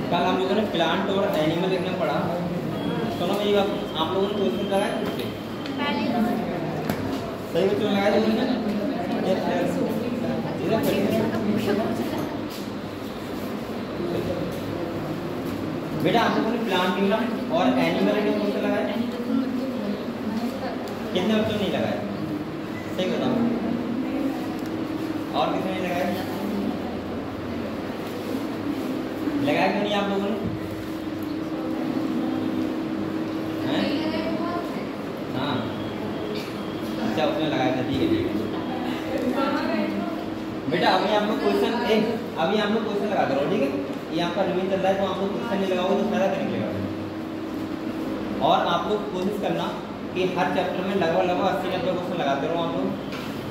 कल हम लोगों ने प्लांट और एनिमल लिखना पढ़ा। सुनो मेरी बात, आप लोगों ने क्वेश्चन लगाया खुद से? सही बच्चों ने लगाया बेटा? आप लोगों ने प्लांट किंगडम और एनिमल किंगडम कौन सा लगाया? कितने बच्चों ने लगाया? सही बताओ। और कितने ने लगाया? लगाया क्यों नहीं आप लोगों ने? हाँ अच्छा, उसने लगाया था, ठीक है ठीक है बेटा। अभी आप लोग क्वेश्चन लगा करो, ठीक है? ये आपका रिवीजन चल रहा है, तो आप लोग क्वेश्चन नहीं लगाओगे तो फायदा नहीं मिलेगा। और आप लोग कोशिश करना कि हर चैप्टर में लगभग 80-90 क्वेश्चन लगाते रहो आप लोग,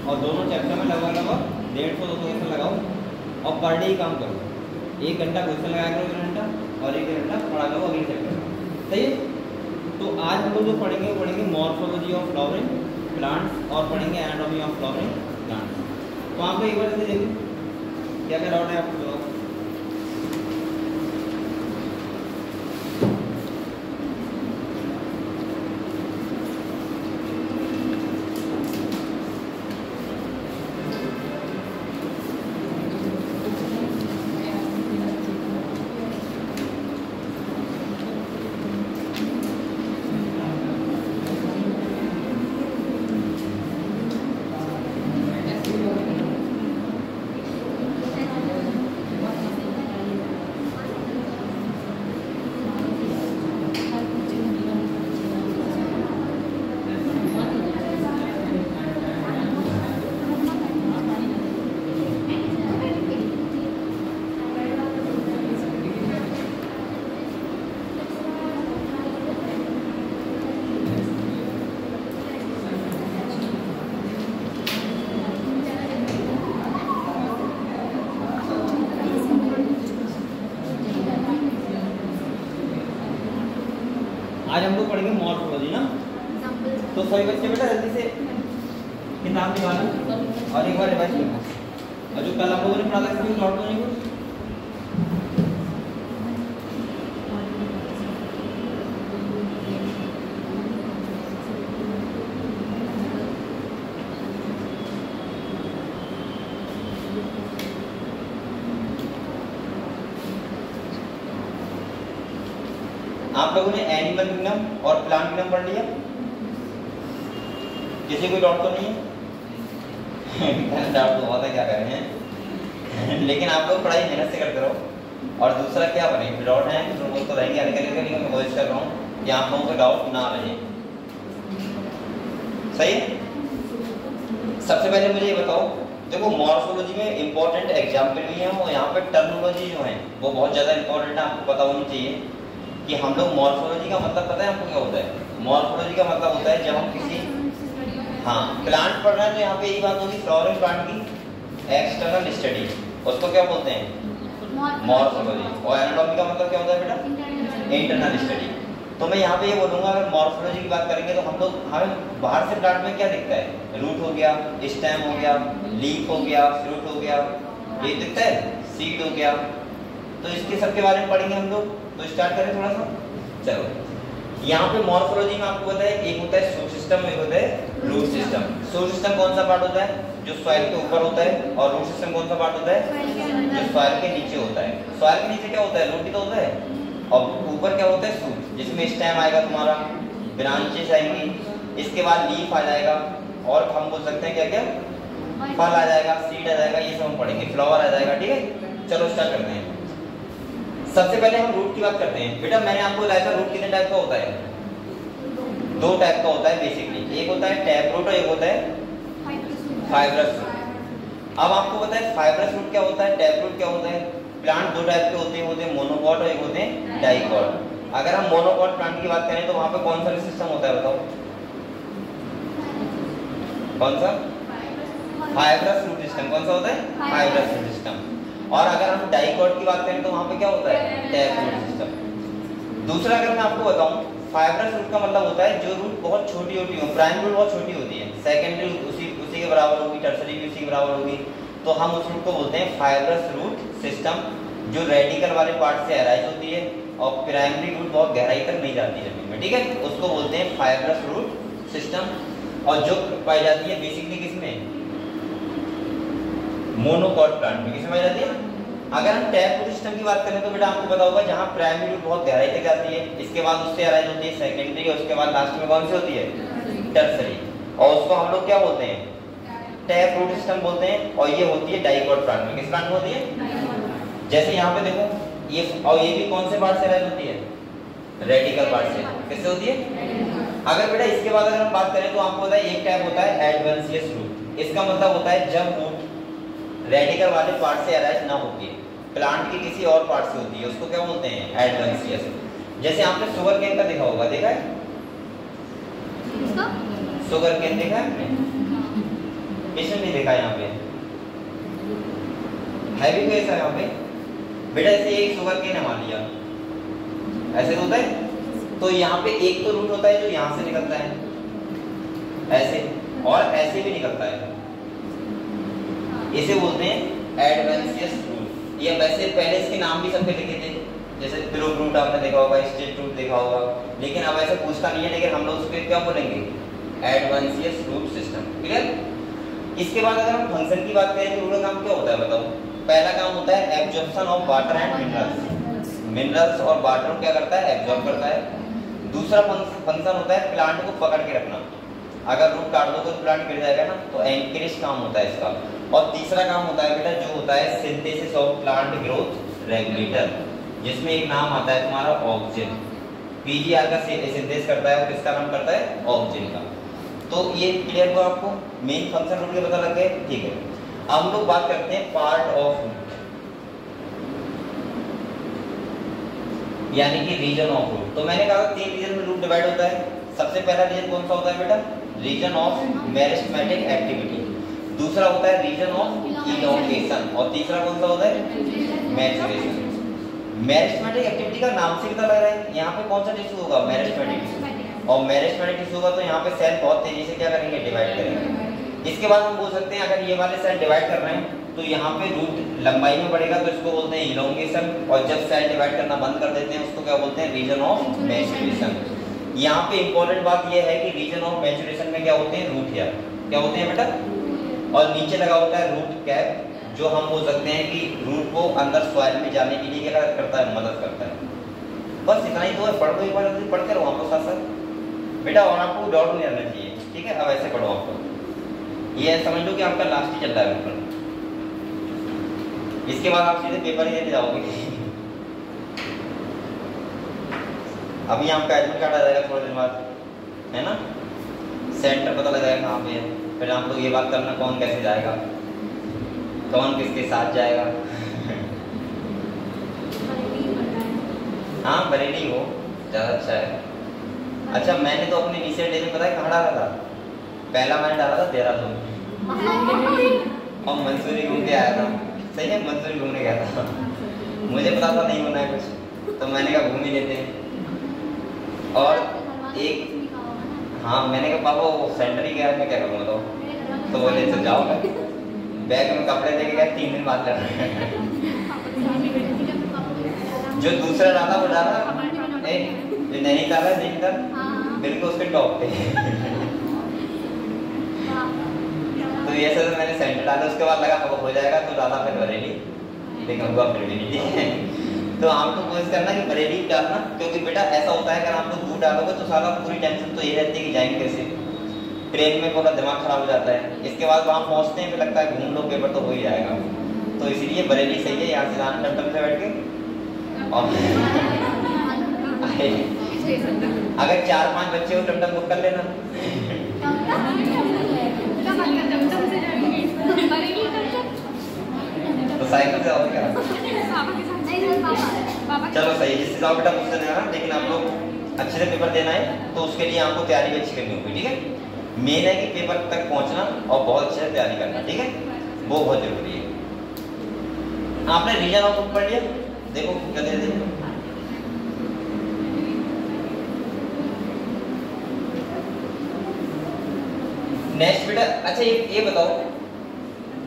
और दोनों चैप्टर में लगभग 150-200 क्वेश्चन लगाओ, और पर डे ही काम करो। 1 घंटा क्वेश्चन लगाया करो, 1 घंटा, और 1 घंटा पढ़ा करो अगले चैप्टर में, सही है? तो आज हम लोग जो पढ़ेंगे वो पढ़ेंगे मॉर्फोलॉजी ऑफ फ्लावरिंग प्लांट्स, और पढ़ेंगे एनाटॉमी ऑफ फ्लावरिंग प्लांट्स। तो आप लोग एक बार देखिए क्या क्या डाउट है आपको। आज हम लोग पढ़ेंगे मॉर्फोलॉजी ना। तो सभी बच्चे बेटा जल्दी से किताब निकालो और एक बार रिवाइज करना। और जो कल हम लोगों ने पढ़ा था इसमें नोट तो नहीं कुछ? आप लोगों ने एनिमल किंगडम और प्लांट किंगडम पढ़ लिया? किसी को डाउट तो नहीं है? डाउट तो बहुत है, क्या करें हैं? लेकिन आप लोग पढ़ाई मेहनत से करते रहो। और दूसरा क्या बनेंगे, डाउट है तो वो तो रहेंगे आने के लिए, मैं कोशिश कर रहा हूँ कि आप लोगों को डाउट ना रहे। सही है? सबसे पहले मुझे ये बताओ, देखो मॉर्फोलॉजी में इंपॉर्टेंट एग्जाम्पल भी हैं, और यहाँ पे टर्मिनोलॉजी जो है वो बहुत ज़्यादा इंपॉर्टेंट है, आपको पता होनी चाहिए कि हम लोग मॉर्फोलॉजी का मतलब पता है आपको क्या होता है? मॉर्फोलॉजी का मतलब होता है जब हम किसी प्लांट पढ़ रहे हैं तो यहाँ पे यही बात होगी, फ्लावरिंग प्लांट की एक्सटर्नल स्टडी, उसको क्या बोलते हैं? मॉर्फोलॉजी। और एनाटॉमी का मतलब क्या होता है बेटा? Internal study. तो मैं यहाँ पे ये बोलूँगा, अगर मॉर्फोलॉजी की बात करेंगे तो हम लोग हमें बाहर से प्लांट में क्या दिखता है? रूट हो गया, स्टेम हो गया, लीफ हो गया, फ्रूट हो गया, ये दिखता है, सीड हो गया। तो इसके सबके बारे में पढ़ेंगे हम लोग। तो स्टार्ट करें थोड़ा सा। चलो, यहाँ पे मॉर्फोलॉजी में आपको पता है एक होता है शूट सिस्टम, एक होता है रूट सिस्टम। शूट सिस्टम कौन सा पार्ट होता है? जो सॉइल के ऊपर होता है। और रूट सिस्टम कौन सा पार्ट होता है? जो सॉइल के नीचे होता है। सॉइल के नीचे क्या होता है? रूट ही तो होता है। और ऊपर क्या होता है? शूट, जिसमें स्टेम आएगा तुम्हारा, ब्रांचेस आएंगी, इसके बाद लीफ आ जाएगा, और हम बोल सकते हैं क्या क्या, फल आ जाएगा, सीड आ जाएगा, ये सब हम पढ़ेंगे, फ्लावर आ जाएगा। ठीक है, चलो स्टार्ट करते हैं। सबसे पहले हम रूट की बात करते हैं। बेटा मैंने आपको बताया था रूट कितने टाइप का होता है? 2 टाइप का होता है बेसिकली, एक होता है टैप रूट और एक होता है फाइब्रस रूट। अब आपको पता है फाइब्रस रूट क्या होता है, टैप रूट क्या होता है? प्लांट 2 टाइप के होते हैं, मोनोकॉट और एक होते हैं डाइकॉट। अगर हम मोनोकॉट प्लांट की बात करें तो वहां पे कौन सा सिस्टम होता है बताओ? कौन सा? Fibrous root system. कौन सा होता है? Fibrous root system. और अगर हम डाइकॉट की बात करें तो वहां पे क्या होता है? Tap root system. दूसरा अगर मैं आपको बताऊं, फाइब्रस रूट का मतलब होता है जो रूट बहुत छोटी होती हो, प्राइमरी रूट बहुत छोटी होती है, सेकेंडरी उसी के बराबर होगी, टर्सरी भी उसी के बराबर होगी, तो हम उस रूट को बोलते हैं फाइब्रस रूट सिस्टम, जो रेडिकल वाले पार्ट से अराइज होती है और प्राइमरी रूट बहुत गहराई तक नहीं जाती जमीन में, ठीक है, उसको बोलते हैं फाइब्रस रूट सिस्टम। और जो पाई जाती है बेसिकली किसमें, मोनोकॉट प्लांट में। किसमें पाई जाती है? अगर हम टैप रूट सिस्टम की बात करें तो बेटा आपको पता होगा जहाँ प्राइमरी रूट बहुत गहराई तक जाती है, इसके बाद उससे अराइज होती है सेकेंडरी, और उसके बाद लास्ट में कौन सी होती है, टर्सरी, और उसको हम लोग क्या बोलते हैं, टैप रूट सिस्टम बोलते हैं। और ये होती है डाइकॉट प्लांट में। किस प्लांट में होती है? जैसे यहाँ पे देखो ये, और ये भी कौन से पार्ट से अराइज होती है, रेडिकल पार्ट से। किससे होती है? अगर बेटा इसके बाद अगर हम बात करें तो आपको पता है एक टाइप होता है एडवेंशियस रूट। इसका मतलब होता है जब रूट रेडिकल वाले पार्ट से अराइज ना होती है, प्लांट के किसी और पार्ट से होती है, उसको क्या बोलते हैं, एडवेंशियस। जैसे आपने शुगर केन का देखा होगा, देखा है शुगर केन, देखा है आपने? किसने नहीं देखा? यहाँ पे है भी कोई ऐसा यहाँ पे बेटा? ऐसे एक शुगर केन है मान लिया, ऐसे होता है, तो यहाँ पे एक तो रूट होता है जो यहाँ से निकलता है ऐसे, और ऐसे भी निकलता है, इसे बोलते हैं एडवेंशियस रूट। ये वैसे पहले इसके नाम भी सबके लिखे थे, जैसे प्रूफ रूट आपने देखा होगा, स्टेट रूट देखा होगा, लेकिन अब ऐसा पूछता नहीं है, लेकिन हम लोग उसको क्या बोलेंगे, एडवेंशियस रूट सिस्टम। क्लियर? इसके बाद अगर हम फंक्शन की बात करें तो उनका काम क्या होता है बताओ? पहला काम होता है absorption of water and minerals. Minerals और वाटर को क्या करता है, एब्जॉर्ब करता है। दूसरा फंक्शन होता है प्लांट को पकड़ के रखना। अगर रूट काट दो तो प्लांट गिर जाएगा ना, तो एंकरेज काम होता है इसका। और तीसरा काम होता है बेटा जो होता है synthesis of plant growth regulator, जिसमें एक नाम आता है तुम्हारा ऑक्सिन। पीजीआर का सिंथेसिस करता है, और किसका काम करता है, ऑक्सिन का। तो ये क्लियर हुआ आपको? मेन फंक्शन रूट के पता लग गए, ठीक है। अब हम लोग बात करते हैं पार्ट ऑफ रूट, यानी कि रीजन ऑफ रूट। तो मैंने कहा 3 रीजन में रूट डिवाइड होता है। सबसे पहला रीजन कौन सा होता है बेटा, रीजन ऑफ मेरिस्टेमेटिक एक्टिविटी। दूसरा होता है रीजन ऑफ इलोंगेशन, और तीसरा कौन सा होता है, मैचुरेशन। मेरिस्टेमेटिक एक्टिविटी का नाम से पता लग रहा है यहाँ पे कौन सा टिश्यू होगा, मेरिस्टेमेटिक टिश्यू। और मेरिस्टेमेटिक टिश्यू होगा तो यहाँ पे सेल बहुत तेजी से क्या करेंगे, डिवाइड करेंगे। इसके बाद हम बोल सकते हैं अगर ये वाले सेल डिवाइड कर रहे हैं तो यहाँ पे रूट लंबाई में बढ़ेगा, तो इसको बोलते हैं इलोंगेशन। और जब सेल डिवाइड करना बंद कर देते हैं उसको क्या बोलते हैं, रीजन ऑफ मैचुरेशन। यहाँ पे इंपॉर्टेंट बात यह है कि रीजन ऑफ मैचुरेशन में क्या होते हैं, रूट हेयर। क्या होते हैं बेटा? और नीचे लगा होता है रूट कैप, जो हम बोल सकते हैं कि रूट को अंदर सॉइल में जाने के लिए क्या करता है, मदद करता है। बस इतना ही तो है, पढ़ लो एक बार, पढ़ते रहो आपको साथ साथ बेटा, और आपको डाउट नहीं रहना चाहिए, ठीक है। अब ऐसे पढ़ो आपको, ये समझ लो कि आपका लास्ट ही चल रहा है पेपर, इसके बाद आप सीधे पेपर ही देने जाओगे। अभी आपका एडमिट कार्ड आ जाएगा थोड़े दिन बाद, है ना, सेंटर पता लगाएगा कहाँ पे है, फिर आप लोग ये बात करना कौन कैसे जाएगा, कौन किसके साथ जाएगा। हाँ बरेली हो ज़्यादा अच्छा है। अच्छा मैंने तो अपने इनिशियल डे में पता है कहाँ डाला था, पहला मैंने डाला था देहरादून, और मंसूरी घूम के आया था। सही है, मंसूरी घूमने गया था, मुझे पता था नहीं होना है कुछ, तो मैंने कहा घूम ही लेते हैं। और एक हाँ मैंने कहा पापा वो सेंटर ही गया, मैं क्या करूँगा, तो बोले तो जाओ, बैग में कपड़े लेके गया, 3 दिन बाद लगा। जो दूसरा डाला वो डाला जो नैनीताल है, नैनीताल बिल्कुल उसके टॉप पे। तो ये सब मैंने सेंटर डाला, उसके बाद लगा हो जाएगा तो डाला फिर बरेली, लेकिन हुआ फिर भी नहीं, ठीक है। तो आप लोग कोशिश करना कि बरेली डालना, क्योंकि बेटा ऐसा होता है अगर आप लोग दूर डालोगे तो सारा पूरी टेंशन तो ये रहती है कि जाएंगे कैसे, ट्रेन में पूरा दिमाग खराब हो जाता है। इसके बाद वहाँ पहुँचते हैं फिर लगता है घूम लो, पेपर तो हो ही जाएगा। तो इसीलिए बरेली सही है, यहाँ से जाना टमटम से बैठ के। और अगर 4-5 बच्चे हो टमटम बुक कर लेना। तो साइकिल से आओगे क्या? चलो सही, जिससे जाओ बेटा मुझसे नहीं आना, लेकिन आप लोग अच्छे से पेपर देना है तो उसके लिए आपको तैयारी भी अच्छी करनी होगी, ठीक है। मेन है कि पेपर तक पहुंचना और बहुत अच्छे से तैयारी करना, ठीक है, वो बहुत जरूरी है। आपने रीजन ऑफ रूट पढ़ लिया, देखो क्या दे देखो नेक्स्ट बेटा। अच्छा ये बताओ,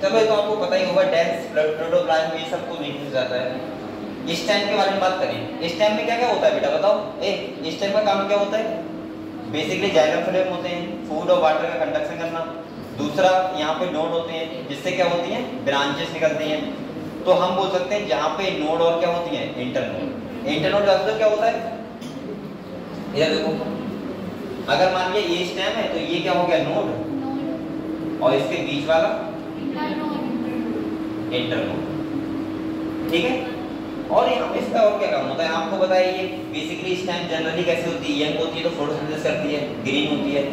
चलो ये तो आपको पता ही होगा, डेंस प्रोटोप्लाज्म ये सब को वीकनेस जाता है, स्टेम के बारे में बात करें, स्टेम में क्या क्या होता है बेटा बताओ। स्टेम का काम क्या होता है? बेसिकली जाइलम फ्लोएम होते हैं, फूड और वाटर का कंडक्शन करना। दूसरा यहाँ पे नोड होते हैं जिससे क्या होती हैं, ब्रांचेस निकलती हैं। तो हम बोल सकते हैं जहाँ पे नोड और क्या होती हैं, इंटरनोड। इंटरनोड का क्या होता है, इधर देखो, अगर मान लिया ये स्टेम है तो ये क्या हो गया, नोड, और इसके बीच वाला इंटरनोड, ठीक है। और यहाँ पे इसका और क्या काम होता है आपको बताइए। बेसिकली स्टेम जनरली कैसी होती है, यंग होती है तो फोटोसिंथेसिस करती है, ग्रीन होती है,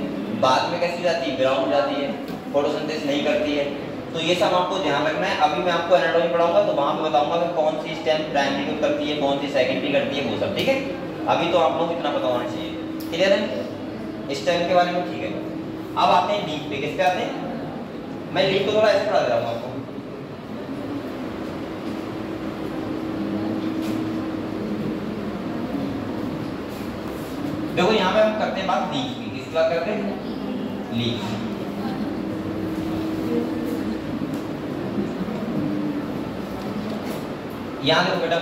बाद में कैसी जाती है, ब्राउन हो जाती है, फोटोसिंथेसिस नहीं करती है। तो ये सब आपको ध्यान रखना है। अभी मैं आपको एनाटॉमी पढ़ाऊंगा तो वहां पे बताऊंगा कि कौन सी स्टेम प्राइमरी को करती है, कौन सी सेकेंडरी करती है, वो सब, ठीक है। अभी तो आप लोग इतना पता होना चाहिए, क्लियर है स्टेम के बारे में, ठीक है। अब आते हैं लीफ पे, किस पे आते हैं, मैं लीफ को थोड़ा ऐसे पढ़ा दे रहा हूँ आपको। देखो यहाँ पे हम करते हैं बात लीफ की, किसकी बात करते हैं, लीफ। यहाँ देखो बेटा,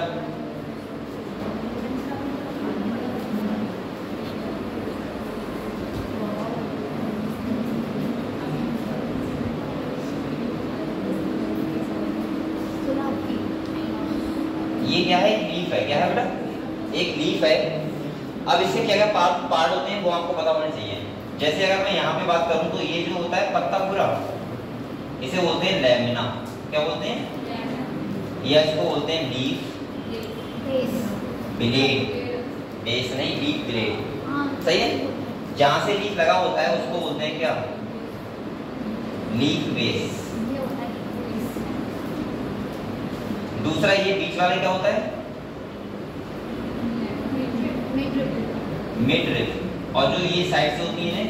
ये क्या है, एक लीफ है, क्या है बेटा, एक लीफ है। अब इसके क्या क्या पार्ट होते हैं वो आपको पता होना चाहिए। जैसे अगर मैं यहाँ पे बात करूँ तो ये जो होता है पत्ता पूरा, इसे बोलते हैं लैमिना, क्या बोलते हैं, या इसको बोलते हैं लीफ ब्लेड, बेस नहीं, लीफ ब्लेड, सही है। जहाँ से लीफ लगा होता है उसको बोलते हैं क्या, लीफ बेस। दूसरा ये बीच वाले क्या होता है, मिड रिब, और जो ये साइड से होती है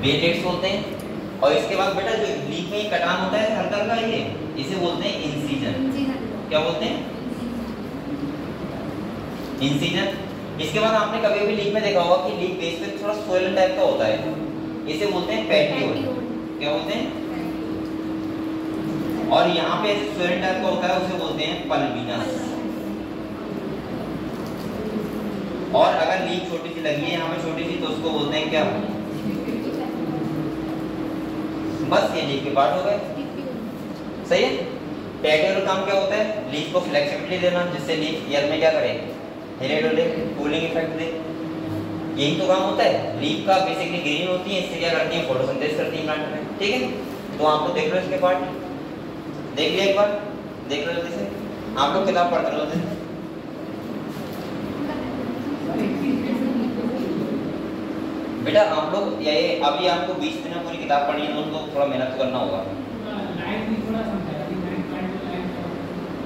बेलेट्स बोलते हैं। और इसके बाद बेटा जो लीफ में कटान होता है हल्का हल्का, ये इसे बोलते हैं इंसिजन, क्या बोलते हैं, इंसिजन। इसके बाद आपने कभी भी लीफ में देखा होगा कि लीफ बेस पे थोड़ा सोलन टाइप का होता है, इसे बोलते हैं पेटियोल, क्या बोलते हैं। और यहाँ पे ऐसे सोलन टाइप का होता है उसे बोलते हैं पल्बिनस। और अगर लीफ छोटी सी लगी है यहाँ पे छोटी सी तो उसको बोलते हैं क्या, बस ये लीफ के पार्ट हो गए, सही है। पेटियोल काम क्या होता है, लीफ को फ्लेक्सिबिलिटी देना जिससे लीफ एयर में क्या करे, हिले डुले, कूलिंग इफेक्ट दे, यही तो काम होता है। लीफ का बेसिकली ग्रीन होती है, इससे क्या करती है, फोटोसिंथेसिस करती है प्लांट में, ठीक है। तो आप लोग देख लो इसके पार्ट, देख लिया एक बार, देख लो जल्दी से, आप लोग किताब पढ़ते रहो जल्दी। बेटा आप लोग ये अभी आपको 20 दिन में पूरी किताब पढ़नी है तो उनको थोड़ा मेहनत तो करना होगा।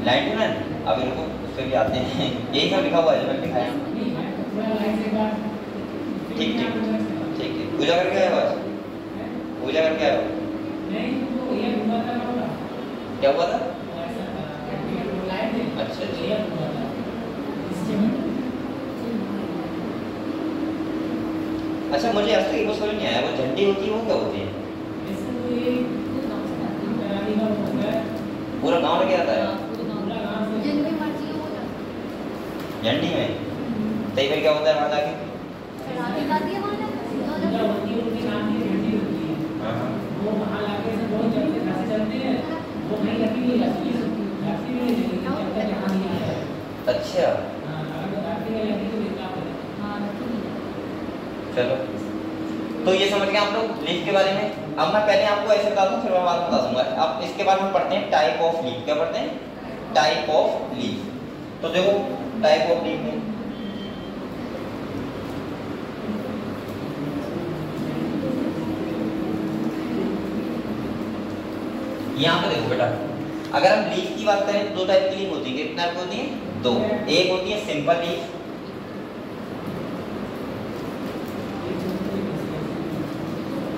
लाइन टू लाइन अभी रुको, उस पर भी आते हैं, यही सब लिखा हुआ है जो मैंने दिखाया। ठीक ठीक ठीक है, पूजा करके आए बस, पूजा करके आए। क्या हुआ था, अच्छा अच्छा, अच्छा मुझे आज तक वो समझ नहीं आया, वो झंडी होती है वो क्या होती है, पूरा गांव लेके आता है झंडी में, तई फिर क्या होता है वहां जाके, अच्छा चलो, तो ये समझ गए आप लोग लीफ के बारे में। अब मैं पहले आपको ऐसे बता दूं फिर मैं बाद में बता दूंगा। अब इसके बाद हम पढ़ते हैं टाइप ऑफ लीफ, क्या पढ़ते हैं, टाइप ऑफ लीफ। तो देखो टाइप ऑफ लीफ में यहाँ पे देखो बेटा, अगर हम लीफ की बात करें तो दो टाइप की लीफ होती है, कितने टाइप होती है, दो। एक होती है सिंपल लीफ,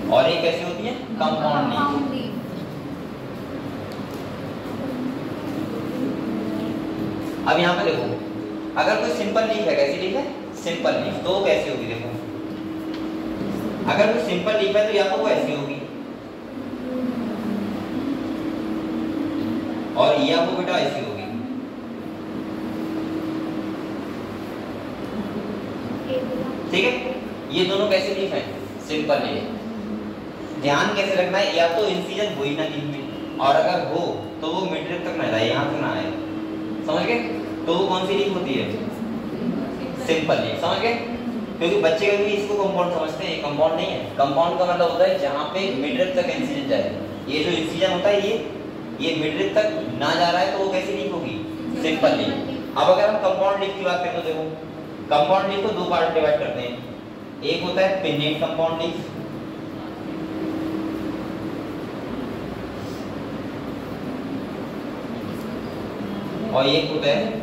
और एक कैसी होती है, कंपाउंड लीफ। अब यहाँ पे देखो, अगर कोई सिंपल लीफ है, कैसी लीफ है, सिंपल लीफ, तो वो कैसी होगी, देखो अगर कोई सिंपल लीफ है तो या तो वो ऐसी होगी, और या वो बेटा ऐसी होगी। ठीक है, ये दोनों कैसे लीफ है? सिंपल है। ध्यान कैसे रखना है, या तो इंसिजन हो ही ना लीफ में, और अगर हो तो वो मिड रिब तक ना जाए, यहाँ तक ना आए, समझ गए? तो वो कौन सी लीफ होती है? सिंपल लीफ, समझ गए? क्योंकि बच्चे कभी इसको कंपाउंड समझते हैं, ये कंपाउंड नहीं है। कंपाउंड का मतलब होता है जहाँ पे मिड रिब तक इंसिजन जाए। ये जो इंसिजन होता है ये मिड रिब तक ना जा रहा है तो वो कैसी लीफ होगी? Simple leaf. अब अगर हम कंपाउंड लीफ की बात करें तो देखो, कंपाउंड लीफ को दो पार्ट में डिवाइड करते हैं। एक होता है पिन्नेट कंपाउंड लीफ, और एक होता है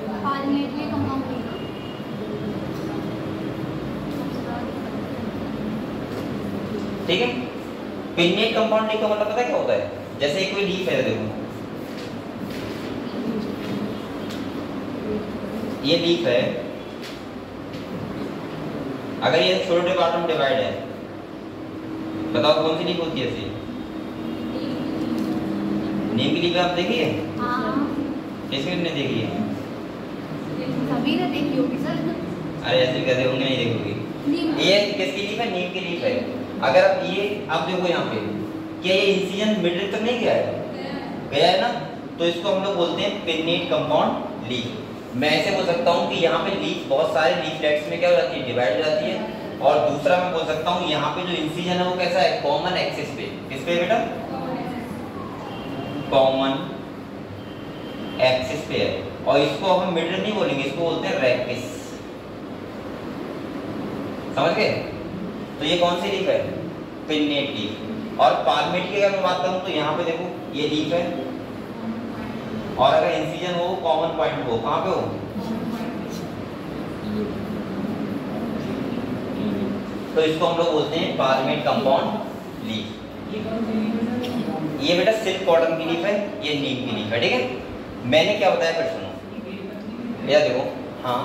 ठीक है। पिन्नेट कंपाउंड लीफ का मतलब पता है क्या होता है? जैसे कोई लीफ है, देखो ये लीफ है, अगर ये छोटे पार्ट में डिवाइड है, बताओ कौन सी लीफ होती है ऐसी? नीम की लीफ आप देखिए? किसने नहीं देखी है? सभी ने देखी होगी सर। अरे ऐसे कैसे होंगे, नहीं देखोगी। ये किसकी लीफ है? नीम की लीफ है। अगर अब ये आप देखो यहाँ पे, क्या ये इंसिजन मिड रिब तक नहीं गया है? गया है ना, तो इसको हम लोग बोलते हैं पिन्नेट कंपाउंड लीफ। मैं ऐसे बोल सकता हूँ कि यहाँ पे लीफ, बहुत सारे लीफलेट्स में क्या हो जाती है? डिवाइड हो जाती है। और दूसरा मैं बोल सकता हूँ यहाँ पे जो इंसिजन है वो कैसा है? कॉमन एक्सिस पे। किस पे बेटा? कॉमन एक्सिस पे है। और इसको हम मिड रिब नहीं बोलेंगे, इसको बोलते हैं रेक्टिस। समझ गए? तो ये कौन सी लीफ है? Pennate leaf. और पाल्मेट की अगर मैं बात करूं तो यहाँ पे देखो ये लीफ है, और अगर इंसिजन हो कॉमन पॉइंट हो, कहाँ पे हो? तो इसको हम लोग बोलते हैं पाल्मेट कंपाउंड लीफ। ये बेटा सिल्क कॉटन की लीफ है, ये नीम की लीफ है। ठीक है, मैंने क्या बताया फिर सुनो। या देखो, हाँ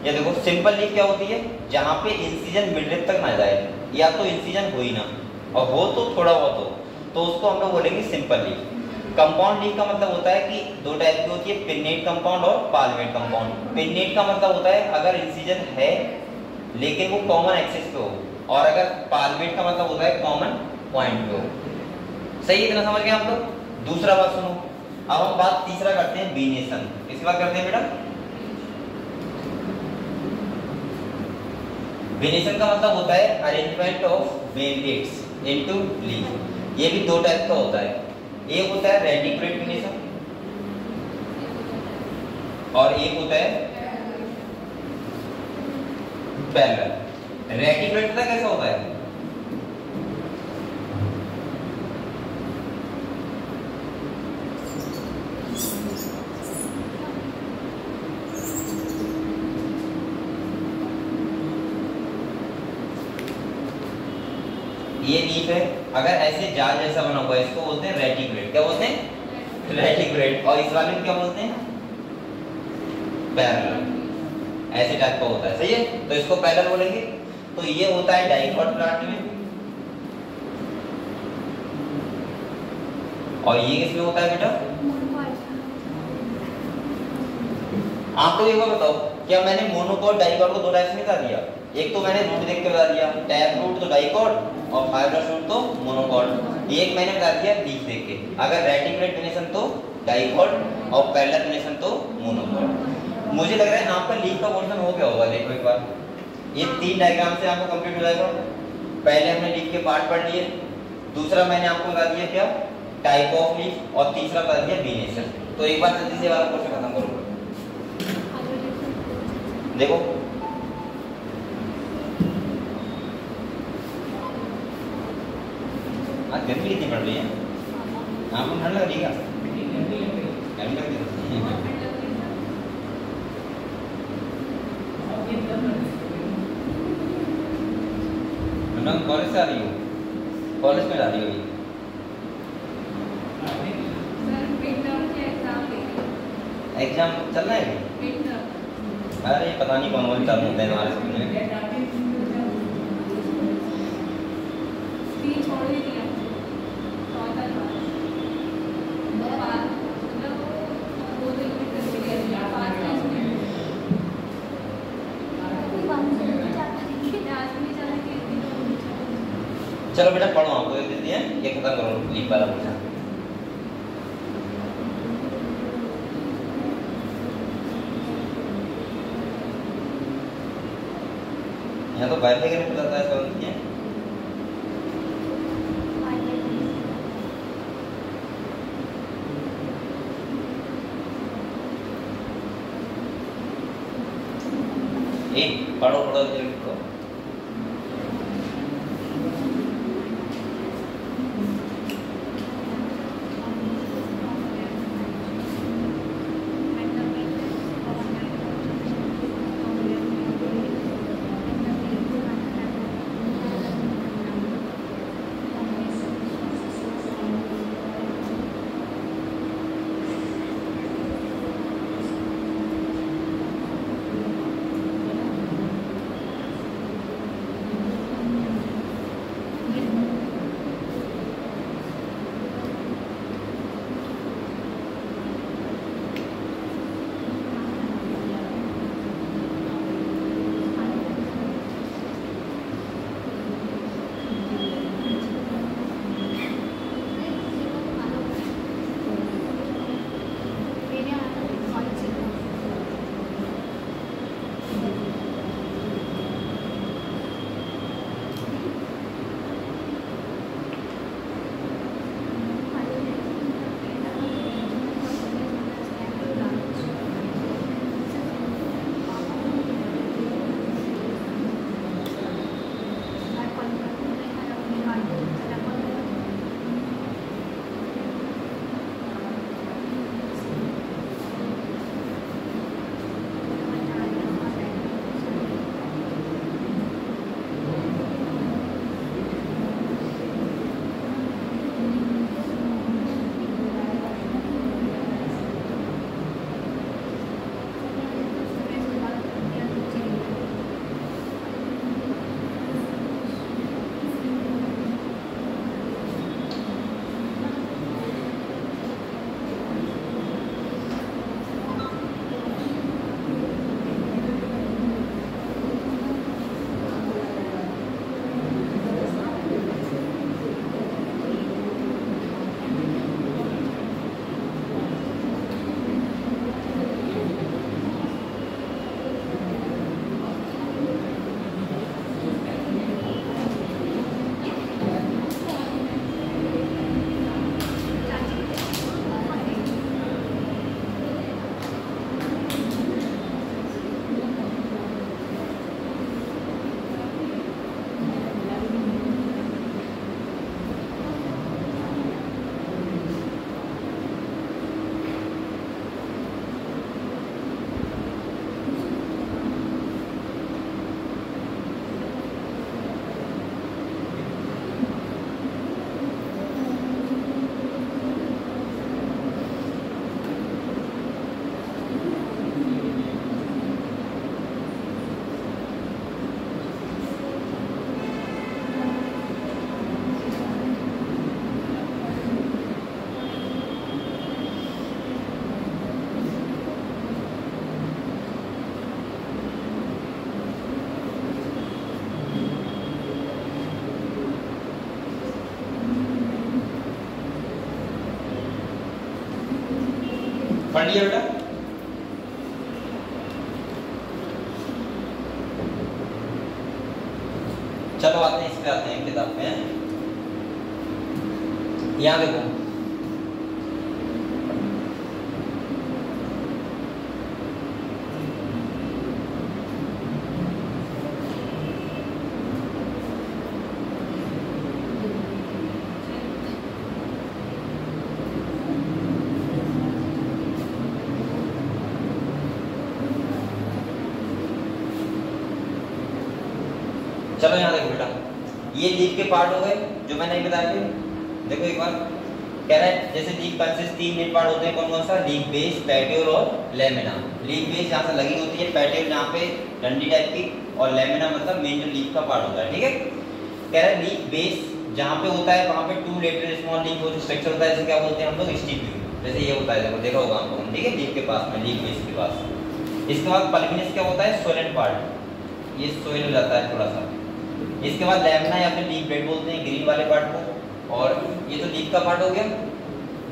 ये देखो, सिंपल लीफ क्या होती है? जहाँ पे इंसिजन मिड रिब तक ना जाए, या तो इंसिजन हो ही ना, और हो तो थोड़ा बहुत हो, तो उसको हम लोग बोलेंगे सिंपल लीफ। कंपाउंड लीफ का मतलब होता है कि दो टाइप की होती है, पिन्नेट कंपाउंड और पाल्मेट कंपाउंड। पिन्नेट का मतलब होता है अगर इंसिजन है लेकिन वो कॉमन एक्सिस पे हो, और अगर पाल्मेट का मतलब होता है कॉमन पॉइंट पे हो। सही, इतना समझ गए आप लोग? दूसरा बात सुनो, अब हम बात तीसरा करते हैं, बीनेशन। किसकी बात करते हैं बेटा? वेनेशन का मतलब होता है arrangement of wavelets into leaf. ये भी दो टाइप का होता है, एक होता है रेटिकुलेट वेनेशन और एक होता है पैरेलल। रेटिकुलेट पता कैसा होता है? ये लीफ है, अगर ऐसे जाल जैसा बना हुआ है इसको बोलते हैं रेटिकुलेट। क्या बोलते हैं? रेटिकुलेट। और इस वाले को क्या बोलते हैं? पैरेलल। ऐसे टाइप का होता है, सही है? तो इसको पैरेलल बोलेंगे। तो ये होता है डाइकॉट प्लांट में, और ये किसमें होता है बेटा? आप लोग एक बार बताओ, क्या मैंने मोनोकॉट डाइकॉट को दो टाइप में बता दिया? एक तो मैंने रूट देख के बता दिया, टैप रूट तो डाइकॉट और फाइब्रस रूट तो मोनोकॉट। एक मैंने बता दिया लीफ देख के, अगर रेटिकुलेट वेनेशन तो डाइकॉट और पैरेलल वेनेशन तो मोनोकॉट। मुझे लग रहा है आपका लीफ का पोर्शन हो गया होगा। देखो एक बार, ये तीन डायग्राम से आपको कंप्लीट हो जाएगा। पहले हमने लीफ के पार्ट पढ़ लिए, दूसरा मैंने आपको बता दिया क्या? टाइप ऑफ लीफ, और तीसरा बता दिया वेनेशन। तो एक बार जल्दी से वाला पोर्शन खत्म करो। देखो आज गर्मी कितनी पड़ रही है? आपको ठंड लग रही है? गर्मी लग रही है? कॉलेज से आ रही हो? कॉलेज में जा रही हो? एग्जाम चल रहा है? अरे पता नहीं कौन कौन चालू होते हैं हमारे स्कूल में। चलो बेटा पढ़ो, आपको एक दे दिए, ये खत्म करो लीप वाला पूछा। यहाँ तो वाईफाई कनेक्ट करता है सवाल किया। पढ़ो पढ़ो पढ़ो। पढ़ लिया बेटा? चलो आते हैं, इस पे आते हैं किताब में। यहाँ देखो, चलो यहाँ देखो बेटा, ये लीफ के पार्ट हो गए जो मैंने नहीं बताया थे। देखो एक बार कह रहा है, जैसे लीफ कंसिस्ट 3 मेन पार्ट होते हैं, कौन कौन सा? लीफ बेस, पैट्यूल और लेमिना। लीफ बेस यहाँ से लगी होती है, पैट्यूल यहाँ पे डंडी टाइप की, और लेमिना मतलब मेन जो लीफ का पार्ट होता है। ठीक है, कह रहा है लीफ बेस जहाँ पे होता है वहाँ पे 2 लेटरल स्मॉल लीफ होती स्ट्रक्चर होता है, जैसे क्या बोलते हैं हम लोग? स्टिप्यूल। जैसे ये होता है, देखो देखा होगा आपको, ठीक है, लीफ के पास में, लीफ बेस के पास। इसके बाद पल्विनस क्या होता है? सोइलेंट पार्ट, ये सोइल हो जाता है थोड़ा सा, इसके बाद लैमिना या फिर लीफ बेड बोलते हैं ग्रीन वाले पार्ट को, और ये तो लीफ का पार्ट हो गया।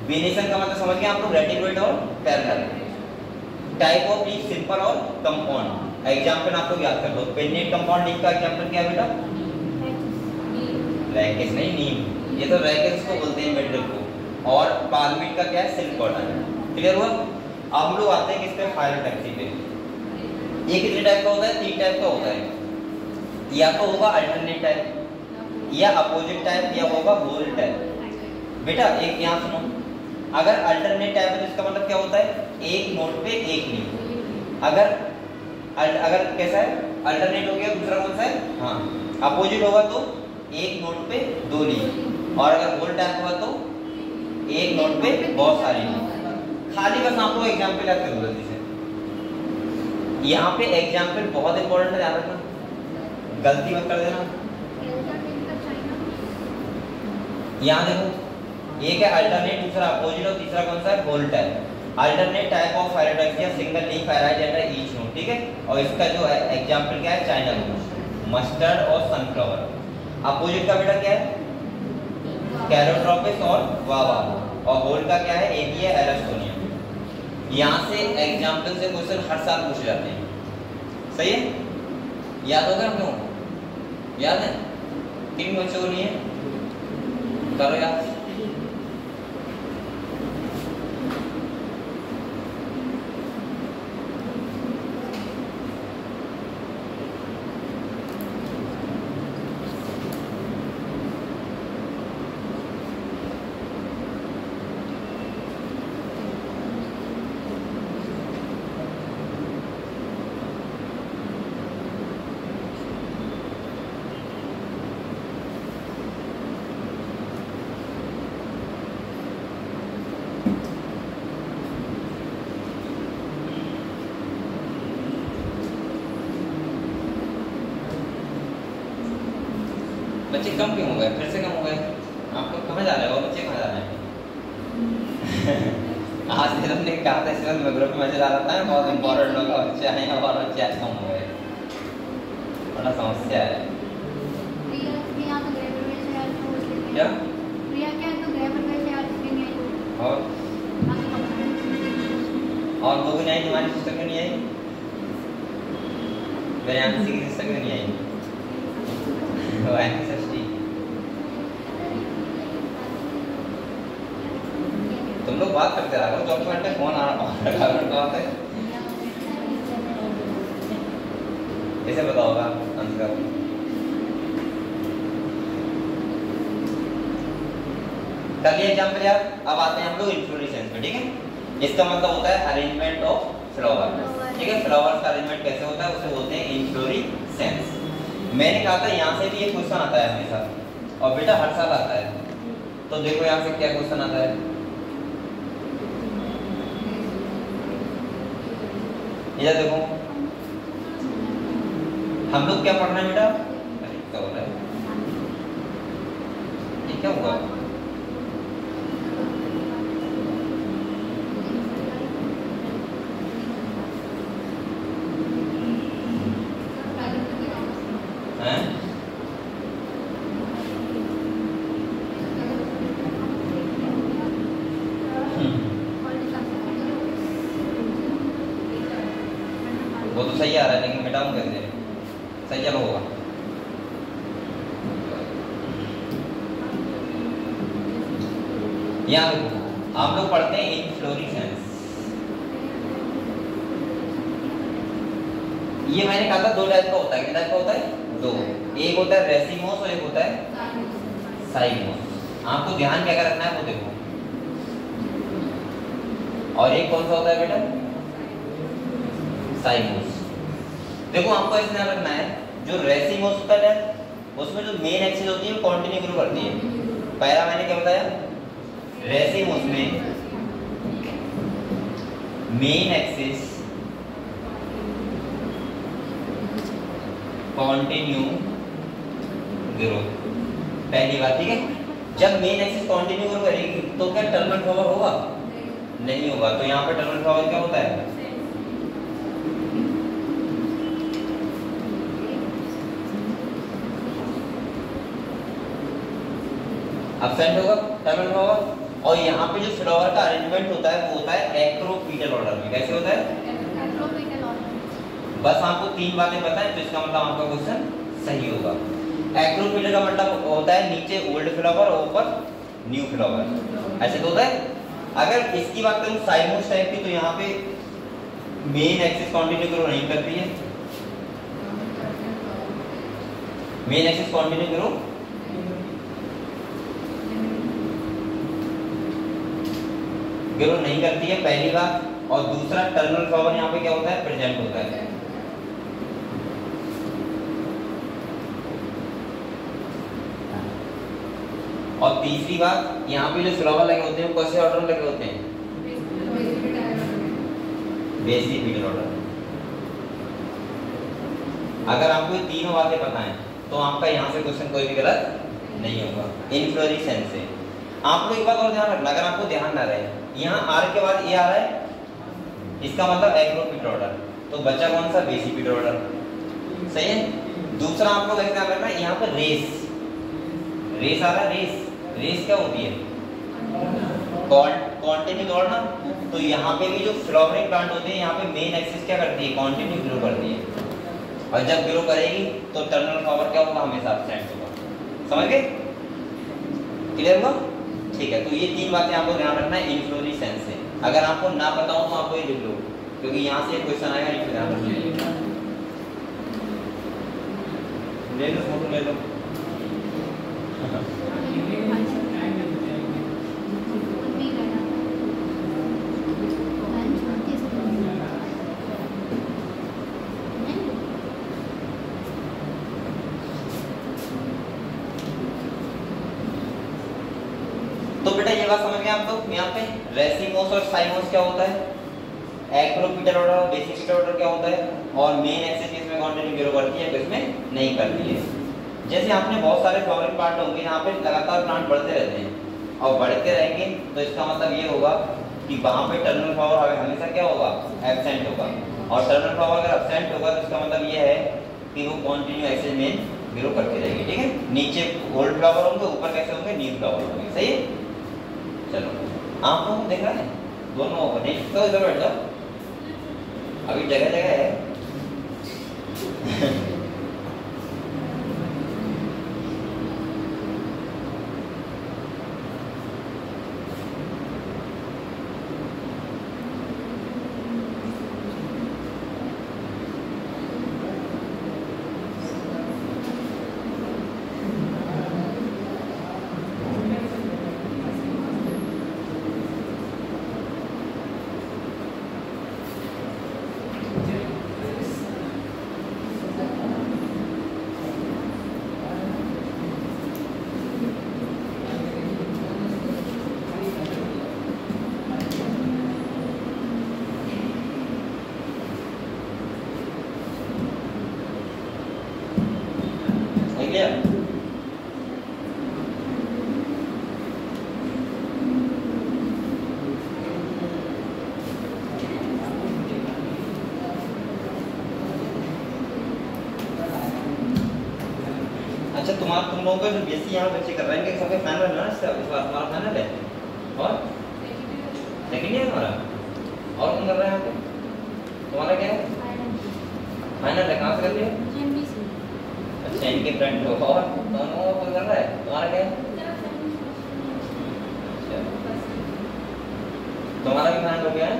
वेनेशन का मतलब समझ गए आप लोग, रेटिकुलेट और parallel. Type of leaf simple और कंपाउंड। एग्जांपल आप लोग याद कर लो, पेन्नेट कंपाउंड लीफ का एग्जांपल क्या है बेटा? रैकेस नहीं, नीम। ये तो रैकेस को बोलते हैं मिडल को, और पाल्मिट का क्या है? Silk cotton. क्लियर हुआ? अब हम लोग आते हैं किस पे? फाइलोटैक्सी पे। ये कितने टाइप का होता है? 3 टाइप का होता है। या तो होगा अल्टरनेट टाइप, या अपोजिट टाइप, या होगा होल टाइप। बेटा एक यहाँ सुनो, अगर अल्टरनेट टाइप है तो इसका मतलब क्या होता है? एक नोट पे एक लीफ। अगर कैसा है? अल्टरनेट हो गया, दूसरा कौन सा है? हाँ, अपोजिट होगा तो एक नोट पे 2 लीफ, और अगर होल टाइप होगा तो एक नोट पे बहुत सारी लीफ। खाली बस आपको एग्जाम्पल याद कर जल्दी से। यहाँ पे एग्जाम्पल बहुत इंपॉर्टेंट है, ध्यान रखना, गलती मत कर देना। यहाँ देखो, एक है अल्टरनेट, दूसरा अपोजिट, और तीसरा कौन सा है? Whole type. Alternate type of phyllotaxy single leaf arise at each node, ठीक है। और इसका जो है एग्जांपल क्या है? चाइना रोज, मस्टर्ड और सनफ्लावर। अपोजिट का बेटा क्या है? कैरोट्रोपिस और वावा। और होल का क्या है? एपिया एरिस्टोनिया। यहाँ से एग्जांपल से क्वेश्चन हर साल पूछे जाते हैं, सही है? याद होगा हम लोगों? याद है? किन बच्चों को नहीं है? करो याद। बच्चे कम क्यों हो गए? फिर से कम हो गए? आप लोग कहाँ जा रहे हो? बच्चे कहाँ जा रहे हैं? आज से हमने कहा था इसमें मैं ग्रुप में मैसेज आ रहा था, बहुत इंपॉर्टेंट लोग बच्चे आए हैं और बच्चे आज कम हो गए, बड़ा समस्या है। क्या? और वो भी नहीं, तुम्हारी सिस्टर क्यों नहीं आई? मेरे यहाँ किसी की सिस्टर क्यों नहीं आई? तुम लोग बात करते रहो, 24 घंटे फोन आ रहा है। कैसे बताओगा आंसर? कर लिए एग्जाम्पल यार। अब आते हैं हम लोग इन्फ्लोरेसेंस पे, ठीक है। इसका मतलब होता है अरेंजमेंट ऑफ फ्लावर, ठीक है। फ्लावर्स का अरेंजमेंट कैसे होता है उसे बोलते हैं इन्फ्लोरेसेंस। मैंने कहा था यहाँ से भी ये क्वेश्चन आता है हमेशा, और बेटा हर साल आता है। तो देखो यहाँ से क्या क्वेश्चन आता है, इधर देखो, हम लोग क्या पढ़ रहे हैं बेटा? अरे क्या हो रहा है? ये क्या हुआ? वो तो सही आ रहा है, लेकिन मिटाऊं कैसे? सही चलो होगा। यहाँ देखो, आप लोग पढ़ते हैं इन्फ्लोरेसेंस। ये मैंने कहा था 2 टाइप का होता है। कितना टाइप का होता है? 2। एक होता है रेसिमोस और एक होता है साइमोस। आपको ध्यान क्या क्या रखना है वो देखो। और एक कौन सा होता है बेटा? साइमोस। देखो आपको ऐसे ध्यान रखना है, जो रेसिमोस होता है उसमें जो मेन एक्सिस होती है वो कंटिन्यू ग्रो करती है। पहला मैंने क्या बताया? रेसिमोस में मेन एक्सिस कंटिन्यू ग्रो, पहली बात, ठीक है। जब मेन एक्सिस कंटिन्यू ग्रो करेगी तो क्या टर्मिनल फ्लावर होगा? नहीं होगा। तो यहाँ पर टर्मिनल फ्लावर क्या होता है? एब्सेंट होगा टर्मिनल फ्लावर। और यहाँ पे जो फ्लावर का अरेंजमेंट होता है वो होता है एक्रोपीटल ऑर्डर में। कैसे होता है? एक्रोपीटल ऑर्डर। बस आपको 3 बातें बताएं तो इसका मतलब आपका क्वेश्चन सही होगा। एक्रोपीटल का मतलब होता है नीचे ओल्ड फ्लावर और ऊपर न्यू फ्लावर, ऐसे तो होता है। अगर इसकी बात करूं साइमोस टाइप की, तो यहाँ पे मेन एक्सिस कंटिन्यू ग्रो नहीं करती है। मेन एक्सिस कंटिन्यू ग्रो नहीं करती है, पहली बात। और दूसरा टर्मिनल फ्लावर यहाँ पे क्या होता है? प्रेजेंट होता है। और तीसरी बात, यहाँ पे जो फ्लावर लगे होते हैं वो कैसे ऑर्डर में लगे होते हैं? Basipetal order. अगर आपको ये तीनों बातें पता है तो आपका यहाँ से क्वेश्चन कोई भी गलत नहीं होगा। इन्फ्लोरेसेंस से आप लोग एक बात और ध्यान रखना, अगर आपको ध्यान ना रहे, यहाँ आर के बाद ए आ रहा है, इसका मतलब एक्रोपीटल ऑर्डर, तो बचा कौन सा? Basipetal order. सही है। दूसरा आप लोग ध्यान रखना, यहाँ पर रेस आ रहा है। रेस क्या होती है? कॉन्टिन्यू दौड़ना। तो यहाँ पे भी जो फ्लावरिंग प्लांट होते हैं, यहाँ पे मेन एक्सिस क्या करती है? कॉन्टिन्यू ग्रो करती है। और जब ग्रो करेगी तो टर्मिनल फ्लावर क्या होगा? हमेशा एब्सेंट होगा। समझ गए? क्लियर हुआ? ठीक है। तो ये 3 बातें आपको ध्यान रखना है इन्फ्लोरेसेंस से। अगर आपको ना पता हो तो आपको ये लिख लो, क्योंकि यहाँ से क्वेश्चन आएगा, ये ध्यान रखना। ले लो फोटो ले लो। तो बेटा ये बात समझ गए आप लोग? यहाँ पे रेसिमोस और साइमोस क्या होता है? एक्रोपीटल ऑर्डर और बेसिपिटल ऑर्डर क्या होता है? और मेन एक्सिस इसमें कॉन्टिन्यू ग्रो करती है, तो इसमें नहीं करती है। जैसे आपने बहुत सारे फ्लावरिंग प्लांट होंगे, यहाँ पे लगातार प्लांट बढ़ते रहते हैं और बढ़ते रहेंगे, तो इसका मतलब ये होगा कि वहाँ पे टर्मिनल फ्लावर हमेशा क्या होगा? एब्सेंट होगा। और टर्मिनल फ्लावर अगर एब्सेंट होगा तो इसका मतलब ये है कि वो कॉन्टिन्यू एक्सिस में ग्रो करती रहेगी। ठीक है। नीचे ओल्ड फ्लावर होंगे, ऊपर कैसे होंगे? न्यू फ्लावर होंगे। सही है। चलो आप लोग देख रहे हैं दोनों होगा। नेक्स्ट तो इधर बैठ जाओ, अभी जगह जगह है। अच्छा तुम लोगों का जो बीएससी यहाँ बच्चे कर रहे हैं कि सबके फाइनल है ना? इस बार तुम्हारा फाइनल है और सेकंड ईयर हमारा। और कौन कर रहा है यहाँ पे? तुम्हारा क्या है? फाइनल है। कहाँ से कर लिया? अच्छा इनके फ्रेंड हो। और दोनों कौन कर रहा है? तुम्हारा क्या है? तुम्हारा भी फाइनल हो गया है?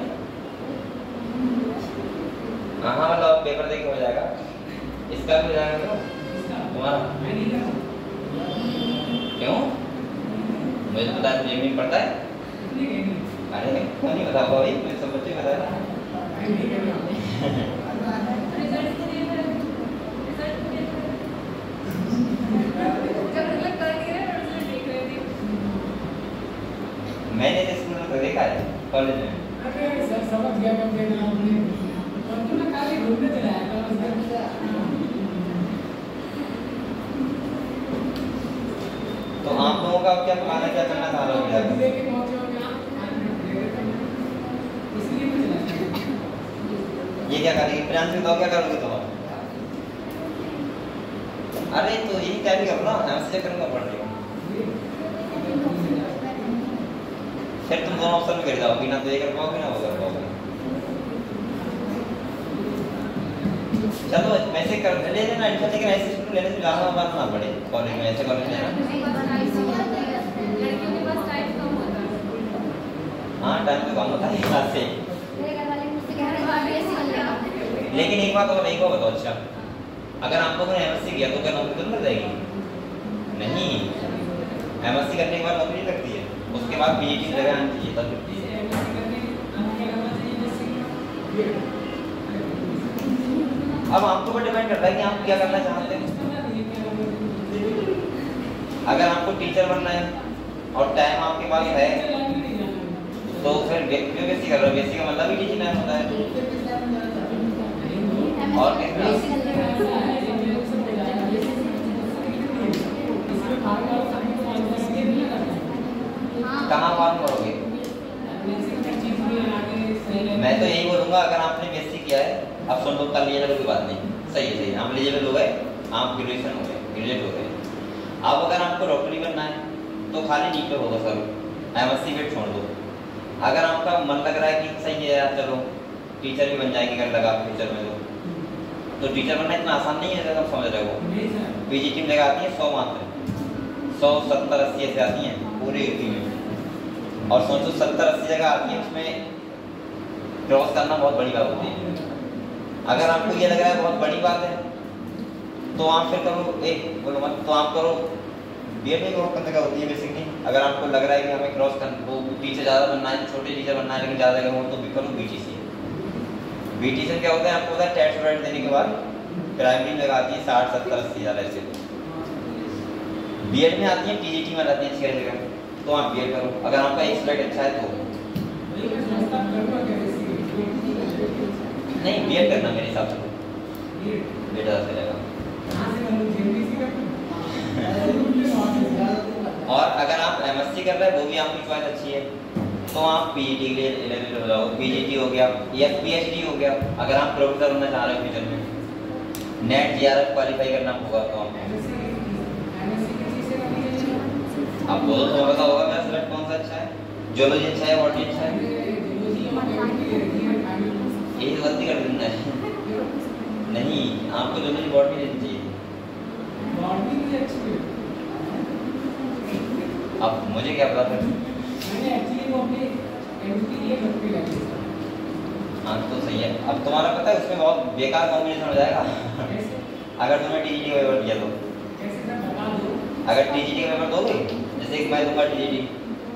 हाँ मतलब पेपर देके हो जाएगा। इसका भी हो जाएगा तो तुम्हारा? क्यों? मुझे तो पता है तुझे नहीं पढ़ता है। अरे क्यों नहीं बता भाई? मुझे सब बच्चे बता रहे मैंने तो देखा है कॉलेज में। समझ गया मैं देना आपने तो ना खाली घूमने चला है। तो आप लोगों का क्या प्लान है? क्या करना चाह रहे हो? ये क्या करेंगे? प्लान से बताओ क्या करोगे तुम? अरे तो यही क्या भी करो ना, हमसे करूँगा पढ़ रही हूँ। फिर तुम दोनों ऑप्शन में गिर जाओगी, ना तो ये कर पाओगे ना वो कर पाओगे। चलो वैसे कर ले लेना एडमिशन, लेकिन ऐसे स्टूडेंट लेने से जाना ना पड़े कॉलेज में, ऐसे कॉलेज लेना। लड़कियों के पास टाइम कम होता है। हाँ टाइम तो कम होता है क्लास से, लेकिन एक बात और एक बात बताओ, अच्छा अगर आप लोगों ने एमएससी किया तो क्या नौकरी तो मिल जाएगी? नहीं, एमएससी करने के बाद नौकरी लगती है, उसके बाद पीएचडी लगा आनी चाहिए तब लगती है। अब आपके ऊपर डिपेंड करता है कि आप क्या करना चाहते हैं। अगर आपको टीचर बनना है और टाइम आपके पास है तो फिर क्यों बेसी कर रहे हो? बेसी का मतलब ही टीचिंग लाइन होता है। और कहाँ फॉर्म करोगे? मैं तो यही बोलूँगा, अगर आपने बीएससी किया है, अब सुन लो, कल ये कोई बात नहीं, सही है, आप एलिजिबल हो गए, आप ग्रेजुएशन हो गए, ग्रेजुएट हो गए। अब अगर आपको डॉक्टरी करना है तो खाली नीट पे होगा सर, एमएससी वेट छोड़ दो। अगर आपका मन लग रहा है कि सही है यार चलो टीचर भी बन जाएंगे, अगर लगा फ्यूचर में तो टीचर बनना इतना आसान नहीं है जैसा आप समझ रहे हो। पीजीटी में लगाती है 100 मात्र, 100, 70, 80 ऐसे आती हैं पूरे यूपी में, और सोचो 70, 80 जगह आती है, उसमें क्रॉस करना बहुत बड़ी बात होती है। अगर आपको ये लग रहा है बहुत बड़ी बात है तो आप फिर करो, एक बोलो मत, तो आप करो बीएड में क्रॉस करने का होती है बेसिकली। अगर आपको लग रहा है कि हमें क्रॉस कर वो टीचर ज़्यादा बनना है, छोटे टीचर बनना है लेकिन ज़्यादा जगह हो, तो भी करो बीटीसी। बीटीसी क्या होता है, आपको होता है टेट स्टूडेंट देने के बाद प्राइमरी में लगाती है 60, 70, 80 हज़ार ऐसे। बीएड में आती है, टीजीटी में आती है 6 जगह, तो आप बीएड करो। अगर आपका एक स्लाइड अच्छा है तो नहीं, बीएड करना मेरे हिसाब से बेटा चलेगा। और अगर आप एमएससी कर रहे हैं, वो भी आपकी चॉइस अच्छी है, तो आप पीजीटी के लिए एलिजिबल हो जाओ। पीजीटी हो गया या पीएचडी हो गया, अगर आप प्रोफेसर होना चाह रहे हो फ्यूचर में, नेट जीआरएफ क्वालिफाई करना होगा तो आप बोलो तो पता होगा मेरा सब्जेक्ट कौन सा अच्छा है, जियोलॉजी अच्छा है, बॉटनी अच्छा है, यही गलती कर देना है। नहीं, आपको जियोलॉजी बॉटनी लेनी चाहिए। अब मुझे क्या पता था, हाँ तो सही है। अब तुम्हारा पता है उसमें बहुत बेकार कॉम्बिनेशन हो जाएगा अगर तुम्हें टीजीटी का पेपर दिया तो। अगर टीजीटी का पेपर दोगे, जैसे कि मैं दूंगा टीजीटी,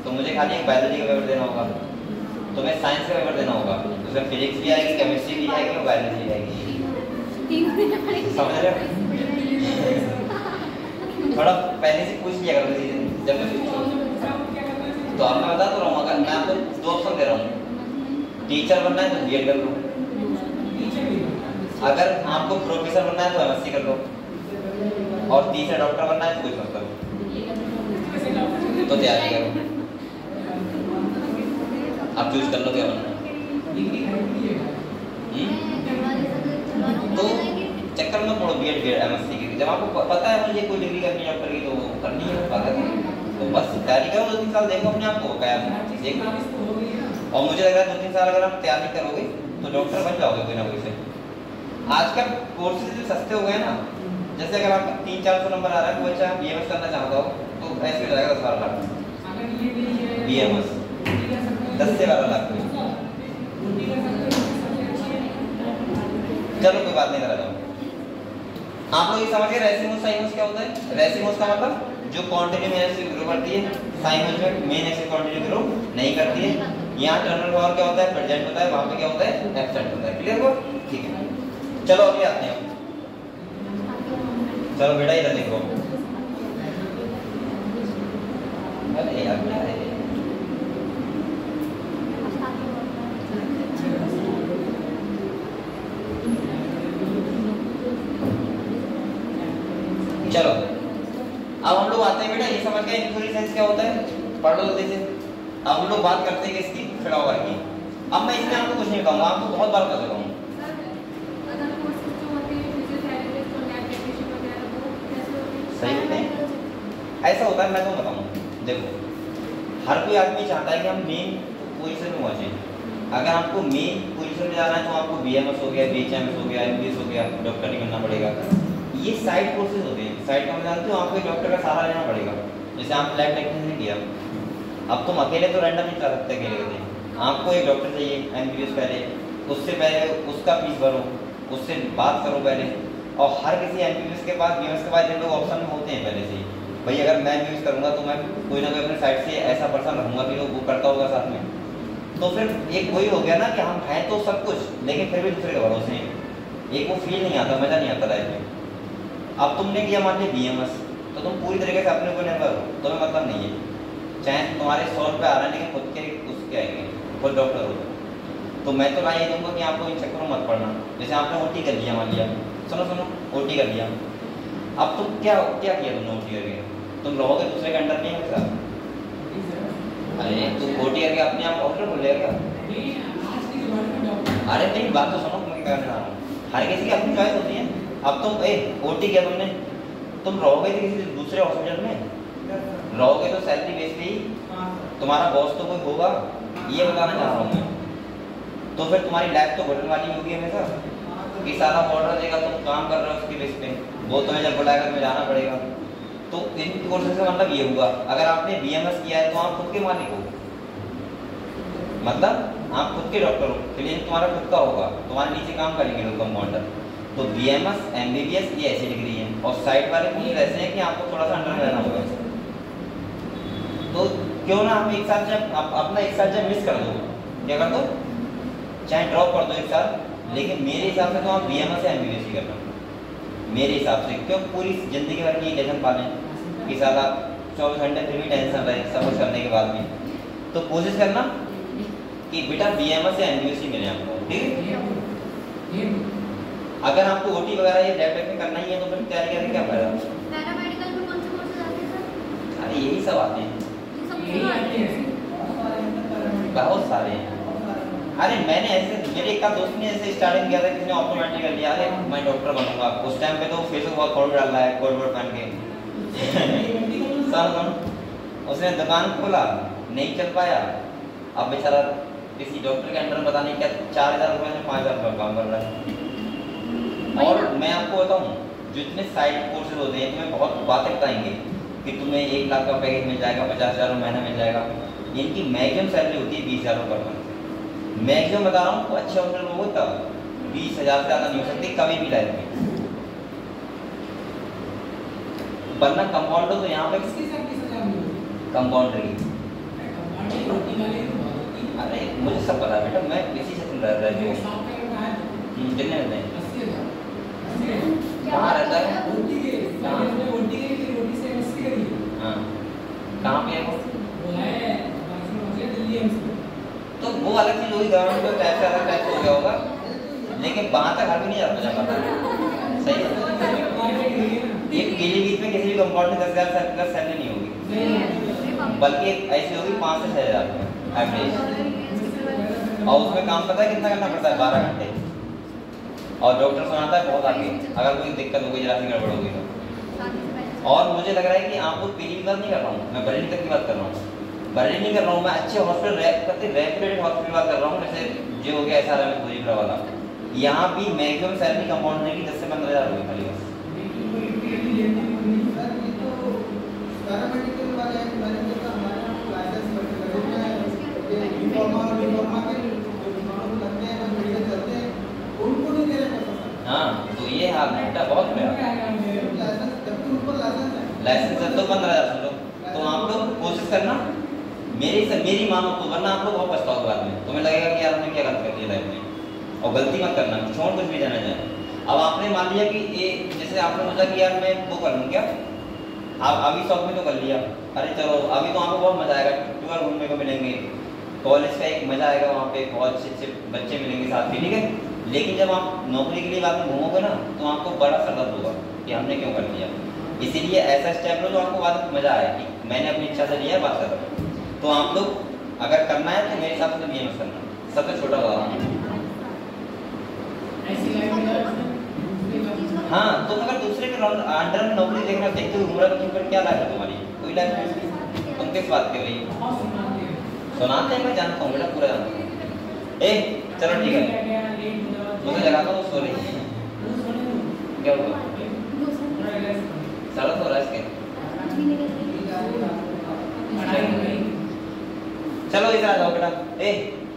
तो मुझे खाली एक बायोलॉजी का पेपर देना होगा, तुम्हें साइंस का पेपर देना होगा, उसमें फिजिक्स भी आएगी, केमिस्ट्री भी आएगी और बायोलॉजी भी आएगी। समझ रहे हो? थोड़ा पहले से पूछ लिया करो जब मैं तो अब मैं बता तो रहा हूँ, अगर मैं आपको 2 ऑप्शन दे रहा हूँ, टीचर बनना है तो बीएड कर लो, अगर आपको प्रोफेसर बनना है तो एमएससी कर लो, और तीसरा डॉक्टर बनना है तो कुछ मत करो, तो तैयारी करो। आप चूज कर लो क्या बनना है। तो चक्कर में पड़ो बीएड एमएससी की, जब आपको पता है मुझे कोई डिग्री करनी है डॉक्टर की तो करनी है, तो बस तैयारी करो, 2-3 साल देखो अपने आप को क्या देखो। और मुझे लग रहा है 2-3 साल अगर आप तैयारी करोगे तो डॉक्टर बन जाओगे कोई ना कोई से। आजकल कोर्सेज इतने सस्ते हो गए ना, जैसे अगर आपका 300-400 नंबर आ रहा है, कोई अच्छा बीएमएस करना चाहता हो तो ऐसे हो जाएगा 10-12 लाख बीएमएस, 10 से 12 लाख। चलो कोई बात नहीं, करा जाओ। आप लोग ये समझ गए रेसिमोस साइमोस क्या होता है? रेसिमोस का मतलब जो क्वांटिटी मेन एक्सिस ग्रो करती है, साइमोस में मेन एक्सिस क्वांटिटी ग्रो नहीं करती है। यहाँ टर्मिनल पावर क्या होता है? प्रेजेंट होता है, वहां पे क्या होता है? एब्सेंट होता है। क्लियर हुआ? ठीक है, चलो अभी आते हैं। चलो बेटा इधर देखो, अरे यार क्या है, चलो अब हम लोग आते हैं बेटा, ये समझ गए इन्फ्लोरेसेंस क्या होता है? पढ़ लो जल्दी से। अब हम लोग बात करते हैं किसकी? फ्लावर की। अब मैं इसमें आपको कुछ नहीं बताऊंगा, आपको बहुत बार बता चुका हूँ। सही होते हैं, ऐसा होता है, मैं तो बताऊँ। देखो हर कोई आदमी चाहता है कि हम मेन पोजीशन में पहुँचे। अगर आपको मेन पोजीशन में जाना है तो आपको BMS हो गया, BHMS हो गया, MBBS हो गया, डॉक्टर नहीं बनना पड़ेगा। ये साइड कोर्सेज होते हैं। साइड का मतलब जानते हो, आपको एक डॉक्टर का सहारा लेना पड़ेगा। जैसे आप लैब टेक्नीशियन किया, अब तुम अकेले तो रैंडम नहीं चला सकते अकेले के, आपको एक डॉक्टर चाहिए MBBS पहले, उससे पहले उसका फीस भरो, उससे बात करो पहले। और हर किसी MBBS के पास BMS के पास जिन लोग ऑप्शन में होते हैं पहले से ही, भाई अगर मैं MBBS करूँगा तो मैं कोई ना कोई अपने साइड से ऐसा पर्सन रखूँगा कि वो करता होगा साथ में। तो फिर एक वही हो गया ना कि हम हैं तो सब कुछ, लेकिन फिर भी दूसरे के भरोसे हैं। एक वो फील नहीं आता, मज़ा नहीं आता लाइफ में। अब तुमने किया मान लीजिए BMS, तो तुम पूरी तरीके से अपने ऊपर निर्भर हो, तुम्हें मतलब नहीं है। चाहे तुम्हारे 100 रुपये आ रहे हैं, लेकिन खुद के उसके आएंगे, खुद डॉक्टर हो। तो मैं तो राय ये दूँगा कि आपको इन चक्करों में मत पड़ना। जैसे आपने OT कर लिया, मान लिया, सुनो OT कर लिया, अब तुम क्या किया तुमने OT करके? तुम रहोगे दूसरे के अंडर नहीं है सर? अरे तू OT करके अपने आप डॉक्टर बोल लेगा क्या? अरे नहीं, बात तो सुनो, मैं क्या कहना चाह रहा हूँ। हर किसी की अपनी चॉइस होती है। अब तुम OT किया तुमने, तुम रहोगे तो किसी दूसरे हॉस्पिटल में रहोगे तो सैलरी बेस पे ही, तुम्हारा बॉस तो कोई होगा, ये बताना चाह रहा हूँ मैं। तो फिर तुम्हारी लाइफ तो घुटन वाली होगी हमेशा कि सारा ऑर्डर देगा, तुम काम कर रहे हो उसके बेस पे, वो तुम्हें जब बुलाएगा तुम्हें जाना पड़ेगा। तो इन कोर्सेज का मतलब ये होगा, अगर आपने BMS किया है तो आप खुद के मालिक हो, मतलब आप खुद के डॉक्टर हो, क्लिनिक तुम्हारा खुद का होगा, तुम्हारे नीचे काम करेंगे लोग कंपाउंडर। तो BMS MBBS ये ऐसी डिग्री है। और साइड वाले कोर्सेज ऐसे हैं कि आपको थोड़ा सा अंडर में रहना होगा। तो क्यों ना हम एक साथ जब अपना एक साथ जब मिस कर दो, क्या कर दो, चाहे ड्रॉप कर दो एक साथ, लेकिन मेरे हिसाब से तो आप BMS या MBBS ही करना, मेरे हिसाब से। क्यों पूरी ज़िंदगी भर की टेंशन पालें कि साला 24 घंटे फिर भी टेंशन रहे सब कुछ करने के बाद में। तो कोशिश करना कि बेटा BMS या MBBS ही मिले आपको, ठीक है? अगर आपको OT वगैरह ये लैब में करना ही है तो फिर तैयारी करके क्या फायदा? पैरामेडिकल में कौन से कोर्सेज आते हैं सर? अरे यही सब आते हैं, बहुत सारे हैं। अरे मैंने ऐसे, मेरे एक दोस्त ने ऐसे स्टार्टिंग किया था, किसी ने ऑप्टोमेट्री कर लिया, अरे मैं डॉक्टर बनूंगा। उस टाइम पे तो फेसबुक बहुत फोटो डाल रहा है कोट वोट पहन के सर उसने दुकान खोला, नहीं चल पाया, अब बेचारा किसी डॉक्टर के अंडर में पता नहीं क्या 4000 रुपये में 5000 रुपये काम कर रहा है। और मैं आपको बताऊँ, जितने साइड कोर्सेज होते हैं तुम्हें बहुत बातें बताएंगे कि तुम्हें 1 लाख का पैकेज मिल जाएगा, 50,000 महीना मिल जाएगा। इनकी मैक्सिमम सैलरी होती है 20,000 पर मंथ। मैक्सिमम बता रहा हूँ, तो अच्छे हॉस्पिटल में होता 20,000 से ज़्यादा नहीं हो सकती कभी भी लाइफ में। वरना कंपाउंडर तो यहाँ पे कंपाउंडर की, अरे मुझे सब पता है बेटा, मैं इसी से सुन रहा हूँ। कितने रहते हैं, कहाँ रहता है, हाँ कहाँ पे है वो? तो वो अलग चीज़ होगी, गवर्नमेंट को टैक्स अलग टैक्स हो गया होगा, लेकिन वहाँ तक हर भी नहीं जा पाता। सही है, एक पीलीभीत में किसी भी कंपाउंड में 10,000 प्लस सैलरी नहीं होगी, बल्कि ऐसी होगी 5 से 6,000 एवरेज। और उसमें काम पता है कितना करना पड़ता है, 12 घंटे। और डॉक्टर सुनाता है बहुत आगे, अगर कोई दिक्कत हो गई, जरा सी गड़बड़ हो गई तो। और मुझे लग रहा है कि आपको पीली की बात नहीं कर रहा हूँ मैं, बरेली तक की बात कर रहा हूँ। बरेली नहीं कर रहा हूँ मैं, अच्छे हॉस्पिटल रेपुटेड हॉस्पिटल की बात कर रहा हूँ, जैसे जो हो गया SRM गोरीपुरा वाला। यहाँ भी मैक्सिमम सैलरी कंपाउंडर की 10 से 15,000 होगी खाली बस। हाँ तो ये हाल है बेटा, बहुत लाइसेंस तो 15,000 सुन लो। तो आप लोग कोशिश करना, मेरी मानो तो, वरना आप लोग बहुत पछताओगे बाद में, तुम्हें लगेगा कि यार हमने क्या गलती कर दी लाइफ में। और गलती मत करना, छोड़ कुछ भी जाना जाए। अब आपने मान लिया कि ये, जैसे आपने सोचा कि यार मैं वो कर लूँ क्या, आप अभी शौक में तो कर लिया, अरे चलो अभी तो आपको बहुत मजा आएगा, टूर घूमने को मिलेंगे, कॉलेज का एक मजा आएगा, वहाँ पे बहुत अच्छे बच्चे मिलेंगे साथ में, ठीक है। लेकिन जब आप नौकरी के लिए बाद में घूमोगे ना, तो आपको बड़ा सदर्द होगा कि हमने क्यों कर लिया। इसीलिए ऐसा स्टेप लो जो आपको बाद में मजा आए कि मैंने अपनी इच्छा से लिया, बात कर रहा हूँ। तो आप लोग अगर करना है तो मेरे हिसाब से तो BMS करना, सबसे छोटा होगा। हाँ तो अगर दूसरे के अंडर में नौकरी देखना, देखते हुए घूम रहा तो फिर क्या लाइफ है तुम्हारी, कोई लाइफ नहीं। तुम किस बात के भाई? और सुनाते हैं। सुनाते हैं, मैं जानता हूँ बेटा, पूरा जानता हूँ। चलो ठीक है, मुझे लगा था वो सो रही है। क्या हुआ? सड़क हो रहा है इसके। चलो इधर आ जाओ बेटा।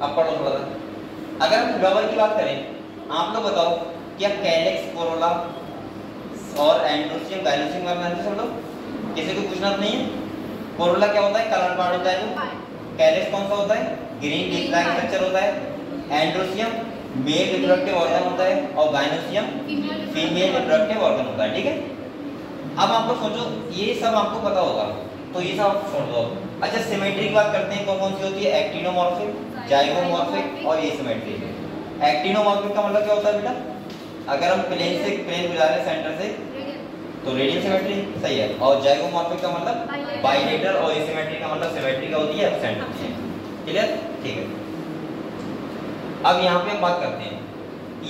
अब पढ़ो थोड़ा सा। अगर हम फ्लावर की बात करें, आप लोग बताओ क्या कैलेक्स, कोरोला और एंड्रोसियम, गाइनोसियम का नाम सब लोग? किसी को पूछना तो नहीं है? कोरोला क्या होता है? कलर पार्ट होता है जो। कैलेक्स कौन सा होता है? ग्रीन लीफ लाइक स्ट्रक्चर होता है। एंड्रोसियम मेल रिप्रोडक्टिव ऑर्गन होता है और गाइनोसियम फीमेल रिप्रोडक्टिव ऑर्गन होता है। ठीक है, अब आप लोग सोचो, ये सब आपको पता होगा तो ये सब आप छोड़ दो। अच्छा, सिमेट्री की बात करते हैं, कौन कौन सी होती है? एक्टिनोमॉर्फिक, जाइगोमॉर्फिक और एसिमेट्रिक। एक्टिनोमॉर्फिक का मतलब क्या होता है बेटा? अगर हम प्लेन गुजार रहे सेंटर से तो रेडियल सिमेट्री, सही है। और जाइगोमॉर्फिक का मतलब बाइलेटरल और एसिमेट्रिक का मतलब सिमेट्री का होती है, एब्सेंट होती है। क्लियर? ठीक है। अब यहाँ पे हम बात करते हैं,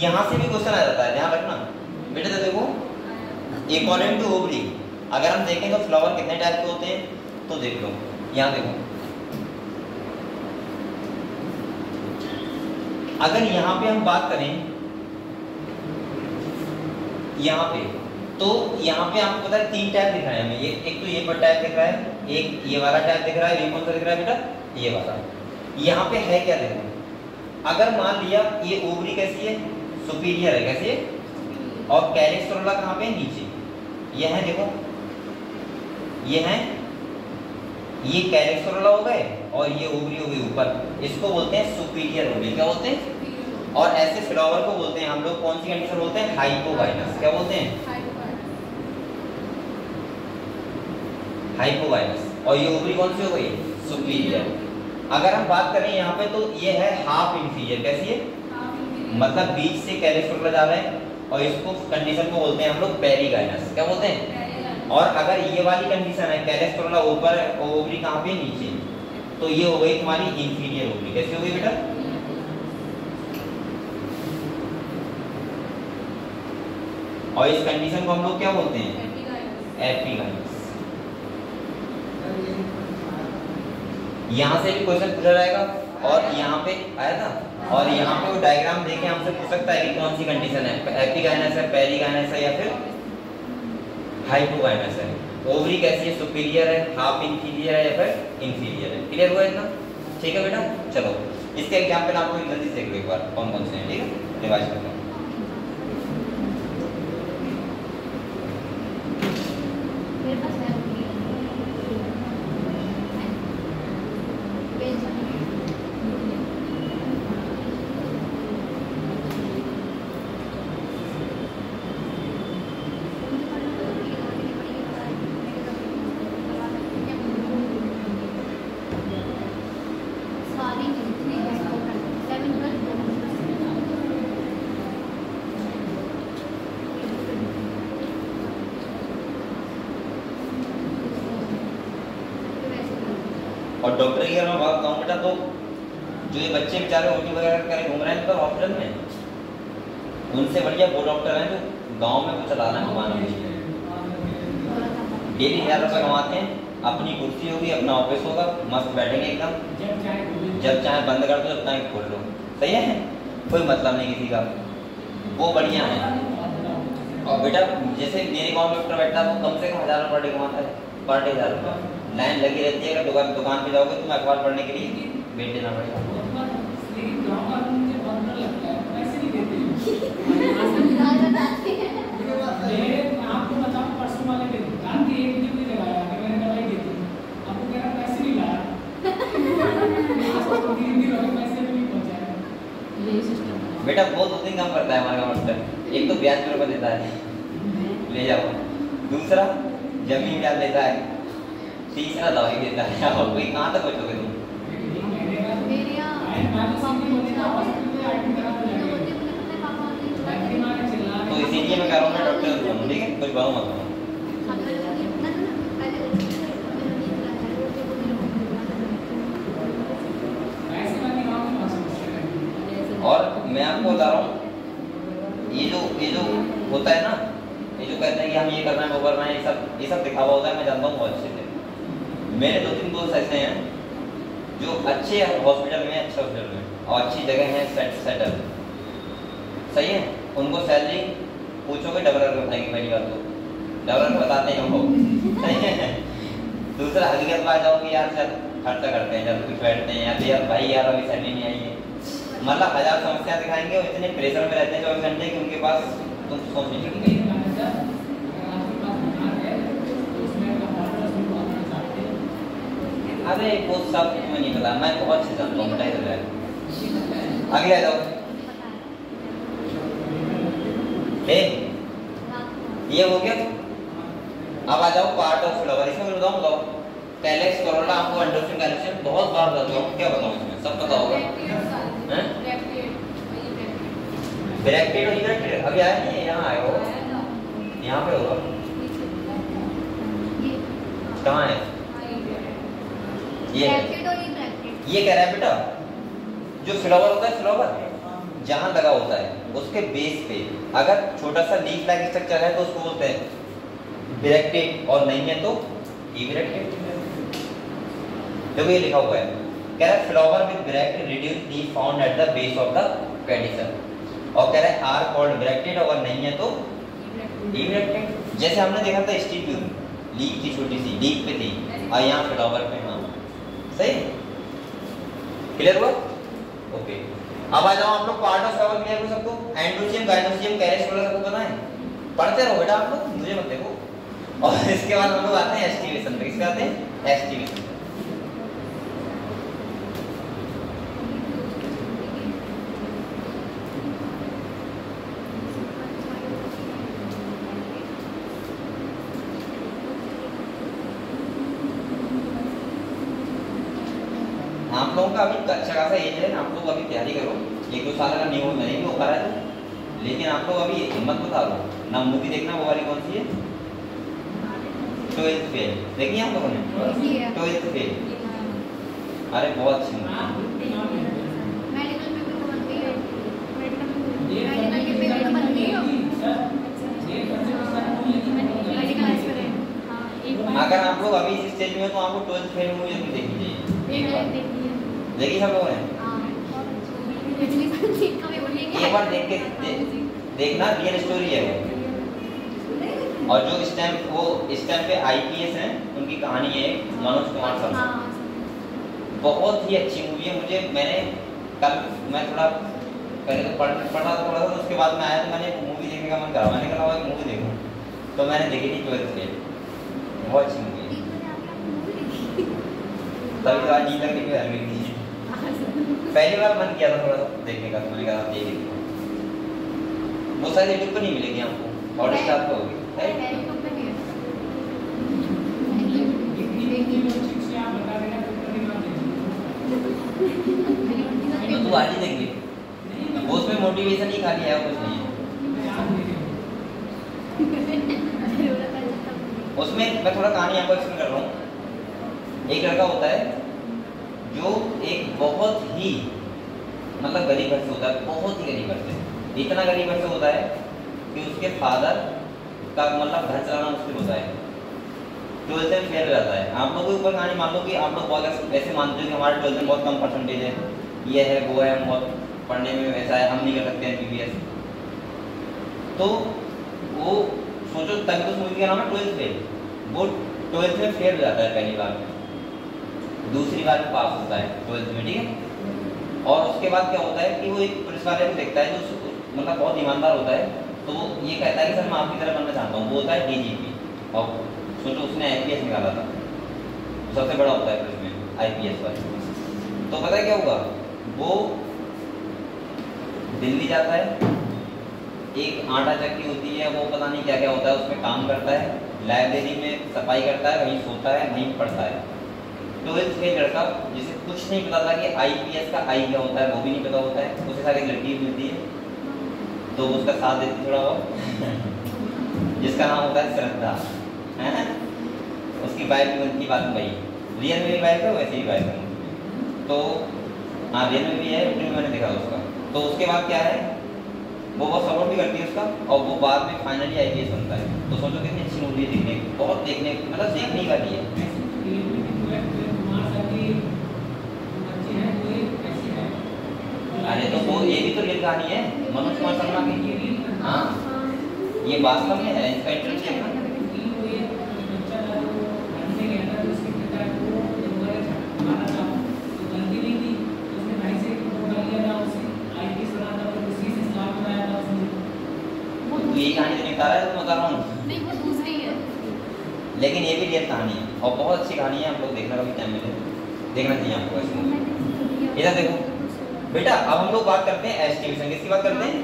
यहाँ से भी क्वेश्चन आ जाता है, ध्यान रखना बेटा। तो देखो, अकॉर्डिंग टू ओवरी अगर हम देखें तो फ्लावर कितने टाइप के होते हैं, तो देख लो यहाँ देखो। अगर यहाँ पे हम बात करें, यहाँ पे तो यहाँ पे आपको पता है 3 टाइप दिख रहा है हमें। ये एक तो ये टाइप दिख रहा है, एक ये वाला टाइप दिख रहा है। ये कौन सा दिख रहा है बेटा? ये वाला। यहाँ पे है क्या देखो, अगर मान लिया ये ओवरी कैसी है? सुपीरियर है। कैसी है? और कैलिक्स कोरोला कहाँ पे? नीचे। ये है देखो, ये है, ये कैलिक्स कोरोला हो गए और ये ओवरी हो गई ऊपर। इसको बोलते हैं सुपीरियर ओवरी। क्या बोलते हैं? और ऐसे फ्लावर को बोलते हैं हम लोग, कौन सी कंडीशन बोलते हैं? हाइपोगाइनस। क्या बोलते हैं? हाइपोगाइनस। और ये ओवरी कौन सी हो गई? सुपीरियर। अगर हम बात करें यहाँ पे तो ये है हाफ इंफीरियर। कैसी है? मतलब बीच से कैलिक्स कोरोला जा रहे हैं और इसको कंडीशन को बोलते हैं हम लोग पेरीगाइनस। क्या बोलते हैं? और अगर ये वाली कंडीशन है, कैलिक्स कोरोला ऊपर है और ओवरी कहाँ पे? नीचे, तो ये हो गई तुम्हारी इंफीरियर ओवरी। कैसी हो गई बेटा? और इस कंडीशन को हम लोग क्या बोलते हैं? एपिगाइनस। यहाँ से भी क्वेश्चन पूछा जाएगा और यहाँ पे आया था, और यहाँ पे वो डायग्राम देके हमसे पूछ सकता है कि कौन सी कंडीशन है, एपिगाइनस है, पेरीगाइनस है या फिर हाइपोगाइनस है। ओवरी कैसी है? सुपीरियर है, हाफ इंफीरियर है या फिर इंफीरियर है। क्लियर हुआ इतना? ठीक है बेटा। चलो इसके एग्जाम्पल आपको जल्दी से देख लो एक बार, कौन कौन से हैं। ठीक है, रिवाइज करते हैं। मेरे पास है और डॉक्टर की अगर मैं बात बताऊँ बेटा, तो जो ये बच्चे बेचारे उल्टी वगैरह करे घूम रहे हैं तो हॉस्पिटल में, उनसे बढ़िया वो डॉक्टर हैं जो गांव में वो चला रहे हैं घुमाने के लिए। डेली 1000 रुपये कमाते हैं, अपनी कुर्सी होगी, अपना ऑफिस होगा, मस्त बैठेंगे एकदम, जब चाहे बंद कर दो, जब चाहे खोल लो। सही है, कोई मतलब नहीं किसी का, वो बढ़िया है। और बेटा जैसे मेरे गाँव में डॉक्टर बैठता है वो कम से कम 1000 रुपये पर डे कमाता है, पर डे 1000 रुपये। लाइन लगी रहती है, अगर दुकान पे जाओगे तो अखबार पढ़ने के लिए वेट देना पड़ेगा। आपको बताऊं, परसों वाले दिन दुकान की एक वीडियो भी लगाया कि मैंने दवाई दी थी, आपको कह रहा पैसे नहीं लाया। पैसे भी नहीं पहुंचाया। यही सिस्टम बेटा बहुत 2-3 काम करता है हमारा डॉक्टर। एक तो ब्याज मेरे को देता है, ले जाओ। दूसरा जमीन ब्याज देता है। तीसरा दवाई देता है। और कोई कहाँ तक बचोगे तुम? तो इसीलिए मैं कह रहा हूँ मैं डॉक्टर बनूँ। ठीक है, कुछ बनूँ मत बनूँ। और मैं आपको बता रहा हूँ, ये जो होता है ना, ये जो कहते हैं कि हम ये करना है वो करना है, ये सब दिखावा होता है। मैं जानता हूँ बहुत अच्छे से। मेरे 2-3 दोस्त ऐसे हैं जो अच्छे हॉस्पिटल में, अच्छे हॉस्पिटल में और अच्छी जगह है, सेटल सही है, उनको सैलरी पूछोगे डबल करके बताएंगे। पहली बात तो डबल करके बताते हैं उनको, सही है। दूसरा हकीकत बात जाओ कि यार चल खर्चा करते हैं, जब कुछ बैठते हैं या तो यार भाई यार अभी सैलरी नहीं आई है, मतलब 1000 समस्या दिखाएंगे और इतने प्रेशर में रहते हैं 24 घंटे कि उनके पास तुम सोच नहीं सकते। अरे वो सब तुम्हें नहीं पता, मैं बहुत अच्छे जानता हूँ, बताइए जरा। आगे आ जाओ। ये हो गया। अब आ जाओ पार्ट ऑफ फ्लावर। इसमें मैं बताऊँ कैलेक्स, कोरोला, आपको एंडोर्फिन, कैल्शियम बहुत बार बताता हूँ, क्या बताऊँ इसमें सब पता होगा। ब्रैकेट और इरेक्टेड अभी आया नहीं, यहाँ आया हो, यहाँ पे होगा, कहाँ है ये कह रहा है बेटा, जो फ्लावर होता है, फ्लावर जहाँ लगा होता है उसके बेस पे अगर छोटा सा लीफ लाइक स्ट्रक्चर है तो उसको बोलते हैं ब्रैकेट, और नहीं है तो इरेक्टेड। देखो ये लिखा हुआ है, कह रहा है flower with bracket reduce leaf found at the base of the pedicel, और कह रहा है आर कॉल्ड ब्रैकेट, और नहीं है तो इरेक्टेड। जैसे हमने देखा था स्टिग्यूल, लीफ की छोटी सी लीफ पे थी और यहाँ फ्लावर पे, हाँ सही, क्लियर हुआ? ओके। अब आ जाओ आप लोग पार्ट ऑफ फ्लावर क्लियर हो सबको, एंडोचियम, गाइनोचियम, कैरेक्स वगैरह सबको पता है, पढ़ते रहो बेटा आप लोग, मुझे मत देखो। और इसके बाद हम लोग आते हैं एस्टिवेशन पे। किसके आते हैं? एस्टिवेशन। आप लोगों का अभी अच्छा खासा एज है, आप लोग अभी तैयारी करो, 1-2 साल का नहीं हो पा रहा है, लेकिन आप लोग अभी हिम्मत बता दो ना। मूवी देखना वो वाली कौन सी है? 12th फेल देखिए आप लोगों ने? 12th फेल, अरे बहुत अच्छी मूवी। अगर आप लोग अभी इस स्टेज में हो तो आपको 12th फेल मूवी जरूर देखनी चाहिए। देखिए सब लोगों ने एक बार देख के देखना, रियल स्टोरी है वो। और जो इस टाइम पे IPS हैं उनकी कहानी है, मनोज कुमार सर, बहुत ही अच्छी मूवी है। मैंने कल मैं थोड़ा पहले तो पढ़ा था थोड़ा सा, तो उसके बाद में आया तो मैंने मूवी देखने का मन करा, मैंने कहा एक मूवी देखूं, तो मैंने देखी थी 12th फेल, बहुत अच्छी मूवी है। तभी तो आज नींद लगने की हल्की थी, पहली बार मन किया था थोड़ा सा देखने का, मैंने कहा ये देखो। वो शायद यूट्यूब पर नहीं मिलेगी आपको, हॉटस्टार पर होगी। तो तू आज ही देख ली, वो उसमें मोटिवेशन ही खाली है, कुछ नहीं है उसमें। मैं थोड़ा कहानी आपको एक्सप्लेन कर रहा हूँ। एक लड़का होता है जो एक बहुत ही मतलब गरीब घर से होता है, बहुत ही गरीब घर से, इतना गरीब घर से होता है कि उसके फादर का मतलब घर चलाना मुश्किल होता है, 12th में फेल हो जाता है। आप लोगों के ऊपर कहानी, मान लो कि आप लोग बहुत ऐसे मानते हो कि हमारे 12th में बहुत कम परसेंटेज है, ये है वो है, बहुत पढ़ने में वैसा है, हम नहीं कर सकते हैं MBBS, तो वो सोचो, तभी तो मूवी का नाम है 12th फेल। वो 12th में फेल हो जाता है पहली बार में, दूसरी बार में पास होता है 12th में, ठीक है। और उसके बाद क्या होता है कि वो एक पुलिस वाले को देखता है जो मतलब बहुत ईमानदार होता है, तो वो ये कहता है कि सर मैं आपकी तरह बनना चाहता हूँ। वो होता है DGP, और सोचो उसने IPS निकाला था, सबसे बड़ा होता है पुलिस में IPS वाले। तो पता है क्या होगा, वो दिल्ली जाता है, एक आटा चक्की होती है, वो पता नहीं क्या क्या होता है, उसमें काम करता है, लाइब्रेरी में सफाई करता है, वहीं सोता है, वहीं पढ़ता है। 12th फेल लड़का जिसे कुछ नहीं पता था कि IPS का I क्या होता है, वो भी नहीं पता होता है, उसे सारी लड़की मिलती है तो उसका साथ देती थोड़ा बहुत, जिसका नाम होता है श्रद्धा, है उसकी वाइफ भी बनती बात में, भाई रियल में भी वाइफ है, वैसे ही वाइफ है, तो हाँ रियल में भी है, यूट्यूब में मैंने देखा उसका। तो उसके बाद क्या है, वो बहुत सपोर्ट भी करती है उसका, और वो बाद में फाइनली IPS बनता है। तो सोचो कितनी अच्छी मूवी है, देखने बहुत देखने मतलब देखने वाली है। अरे तो वो ये भी तो रियल कहानी है मनोज कुमार शर्मा की। हाँ ये वास्तव में है, इसका इंटरेस्ट है। ये कहानी तो नहीं बता रहा है, तो बता रहा हूँ। नहीं वो दूसरी है। लेकिन ये भी रियल कहानी है और बहुत अच्छी कहानी है, हम लोग देखना कभी टाइम मिले देखना चाहिए आपको इसमें। इधर देखो बेटा, अब हम लोग बात करते हैं एस्टिमेशन। किसकी बात करते हैं?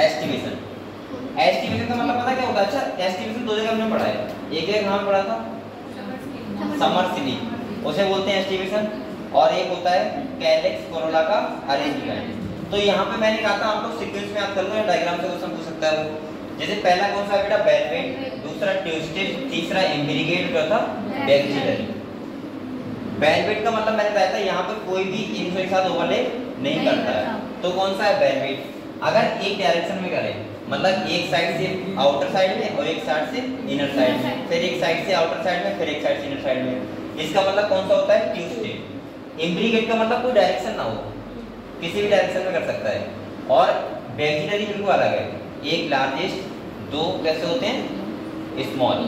एस्टिमेशन। एस्टिमेशन का मतलब पता क्या होता है? अच्छा एस्टिमेशन दो जगह हमने पढ़ा है, एक जगह नाम पढ़ा था समरसिली, उसे बोलते हैं एस्टिमेशन, और एक होता है कैलेक्स कोरोला का अरेंजमेंट। तो यहाँ पे मैंने कहा था आप लोग सीक्वेंस में याद कर लो या डायग्राम से क्वेश्चन पूछ सकता है वो। जैसे पहला कौन सा है बेटा? बेलवेट, दूसरा ट्यूस्टेड, तीसरा एम्पिरिगेट, चौथा बैक्टीरियल। बेलवेट का मतलब मैंने बताया था यहाँ पे कोई भी इनको एक साथ ओवरलैप नहीं करता है। तो कौन सा है बेलवेट? अगर एक डायरेक्शन में करें मतलब एक साइड से आउटर साइड में और एक साइड से इनर साइड में, फिर एक साइड से आउटर साइड में, फिर एक साइड से इनर साइड में, इसका मतलब कौन सा होता है? ट्यूस्टेड। एम्पिरिगेट का मतलब कोई डायरेक्शन ना हो, किसी भी डायरेक्शन में कर सकता है। और बैक्टीरियल बिल्कुल अलग है, एक लार्जेस्ट, दो कैसे होते हैं? स्मॉल।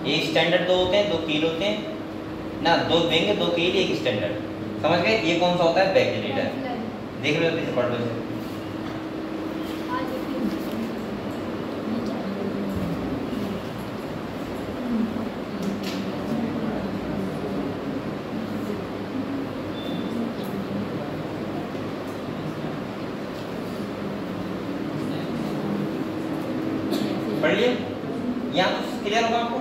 एक स्टैंडर्ड दो होते हैं, दो कील होते हैं ना, दो विंग, दो कील, एक स्टैंडर्ड। समझ गए? ये कौन सा होता है? बैक्टीरियल। देख लो जल्दी से पढ़ लो। पढ़िए, यहाँ तो क्लियर होगा आपको।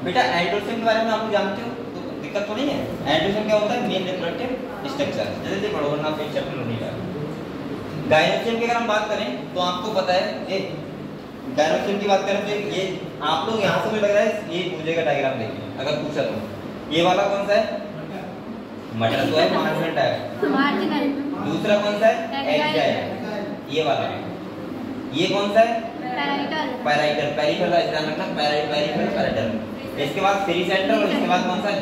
बेटा एंडोसम के बारे में आप लोग जानते हो तो दिक्कत तो नहीं है। एंडोसम क्या होता है? Main reproductive structure. जल्दी पढ़ो वरना फिर चैप्टर नहीं आएगा। गायनोसिम की अगर हम बात करें तो आपको पता है ये गायनोसिम की बात करें तो ये आप लोग यहाँ से मुझे लग रहा है ये पूछेगा डायग्राम देखिए अगर पूछा तो। ये वाला कौन सा है? मटर तो है, मार्जिनल टाइप। दूसरा कौन सा है? एक्साइल। ये वाला ये कौन सा है? पैराइटल। पेरिफेरल ध्यान रखना, पेरिफेरल पैराइटल। इसके बाद पेरिसेंटर और इसके बाद कौन सा है?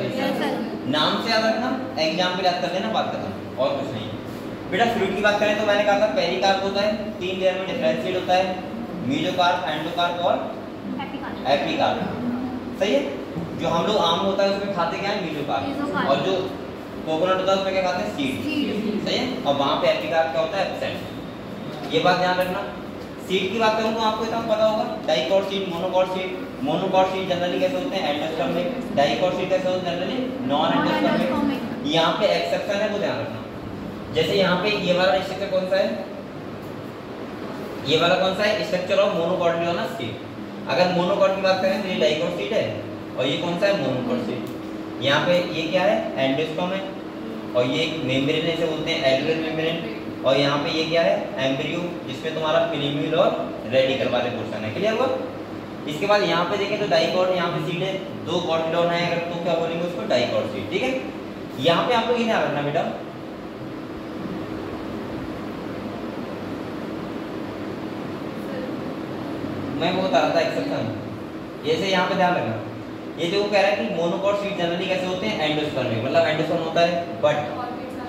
नाम से याद रखना, एग्जाम पे याद कर लेना, बात खत्म और कुछ नहीं। बेटा फ्लूइड की बात करें तो मैंने कहा था पेरिकार्प होता है, 3 लेयर में डिफरेंशिएट होता है, मेसोकार्प, एंडोकार्प और एपिकार्प। सही है? जो हम लोग आम होता है उसमें खाते क्या है? मेसोकार्प। और जो कोकोनट होता है उसमें क्या खाते हैं? सीड। सही है? और वहां पे एपिकार्प क्या होता है? एब्सेंट। ये बात ध्यान रखना। सीड की बात करूं तो आपको इतना पता होगा, dicot seed, monocot seed. Monocot seed generally कैसे होते हैं? एंडोस्पर्म में। डाइकॉट सीड कैसे होते हैं? जनरली नॉन एंडोस्पर्म में। यहाँ पे एक्सेप्शन है वो ध्यान रखना। जैसे यहाँ पे ये वाला स्ट्रक्चर कौन सा है? ये वाला कौन सा है? Structure of monocotyledonous seed. अगर मोनोकॉट की बात करें तो ये डाइकॉट सीड है और ये कौन सा है? Monocot seed. यहाँ पे ये क्या है? एंडोस्पर्म है और ये मेम्ब्रेन से बोलते हैं एल्वेओलर मेम्ब्रेन। और यहाँ पे ये क्या है? एम्ब्रियो, जिसमें तुम्हारा फिल्यूल और रेडिकल वाले पोर्शन है। क्लियर हुआ? इसके बाद यहाँ पे देखें तो डाइकॉट, यहाँ पे सीड है, 2 कॉटिलॉन है अगर तो क्या बोलेंगे उसको? Dicot seed. ठीक है? यहाँ पे आप लोग ये ध्यान रखना बेटा, मैं वो बता रहा था एक्सेप्शन। जैसे यहाँ पे ध्यान रखना, ये जो कह रहा है कि मोनोकॉट सीड जनरली कैसे होते हैं? एंडोस्पर्म में, मतलब एंडोस्पर्म होता है, बट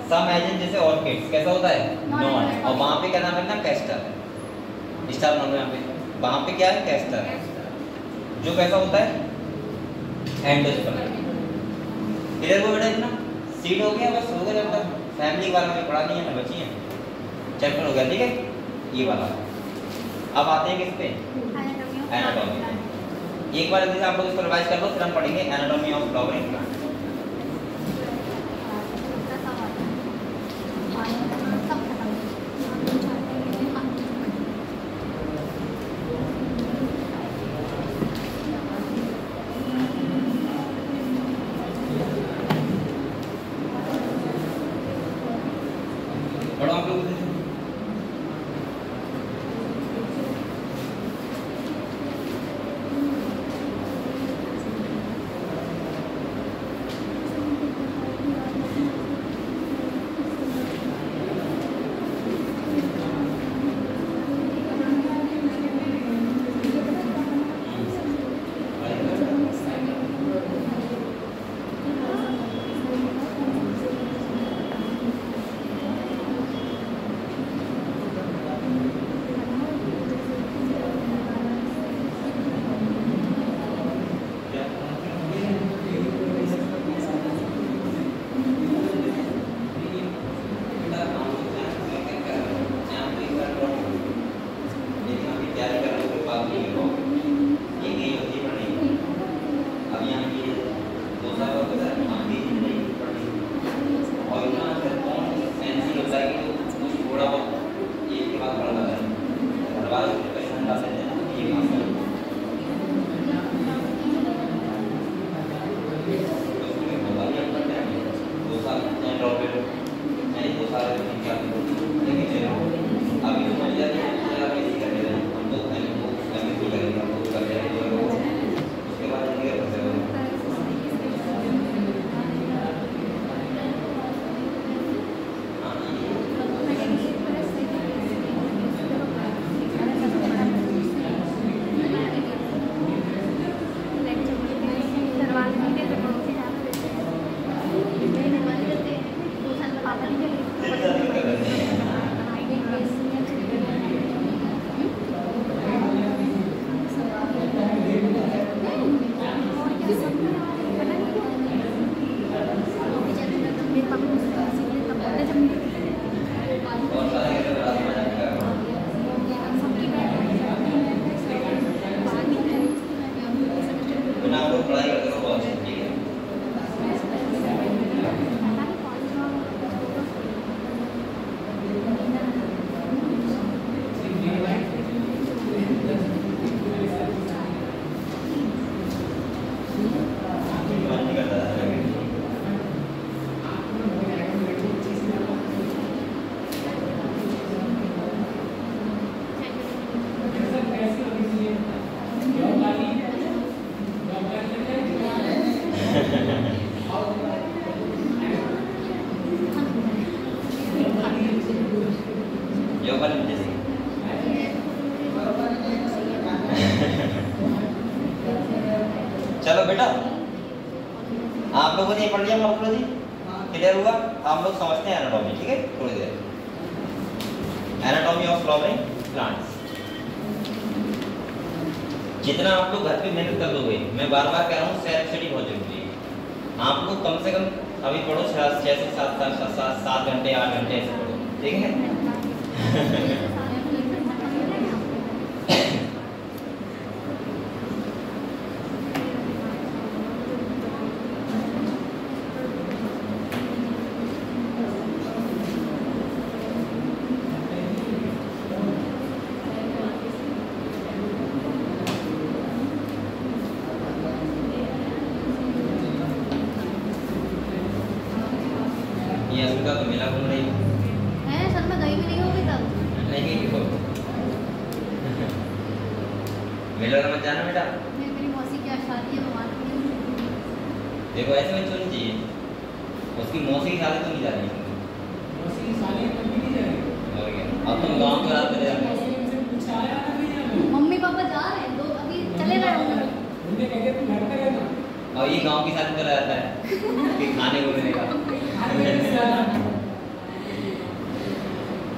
सम एजेंट जैसे ऑर्किड्स कैसा होता है? नॉन। और वहां पे क्या नाम रखना? कैस्टर। स्टार नाम यहाँ पे, वहां पे क्या है? कैस्टर, जो कैसा होता है? एंडोस्पर्म। क्लियर हो बेटा? इतना सीड हो गया, बस हो गया। जब तक फैमिली के बारे में पढ़ा नहीं है ना, बची है, चैप्टर हो गया। ठीक है? ये वाला। अब आते हैं किस पे? एनाटॉमी। एक बार जल्दी से आप लोग इसको रिवाइज कर लो, फिर हम पढ़ेंगे एनाटॉमी ऑफ फ्लावरिंग प्लांट। चलो बेटा, आप लोगों ने ये पढ़ लिया मॉर्फोलॉजी, क्लियर हुआ? हम लोग समझते हैं एनाटॉमी, ठीक है? थोड़ी देर एनाटॉमी ऑफ फ्लावरिंग प्लांट्स। जितना आप लोग घर पे मेहनत कर लोगे, मैं बार बार कह रहा हूँ सेल्फ स्टडी बहुत जरूरी है। आप लोग कम से कम अभी पढ़ो 6 से 7 घंटे 8 घंटे ऐसे पढ़ो, ठीक है? ये अस्मिता तो मेला घूम रही है सर, मैं गई भी नहीं हूँ अभी तक। नहीं गई हो? मेला मत जाना बेटा। मेरी मौसी की आज शादी है, भगवान की। देखो ऐसे में चुन चाहिए, उसकी मौसी की शादी तो नहीं जा रही है। मौसी की शादी में भी नहीं जा रही। और क्या, अब तुम गांव के रात में जा रहे हो। मौसी से पूछा आया ना नहीं जाना। मम्मी पापा जा रहे हैं, दो अभी चले गए होंगे। उन्हें कहते तुम घर पे रहना। और ये गांव की शादी में रहता है कि खाने को मिलेगा।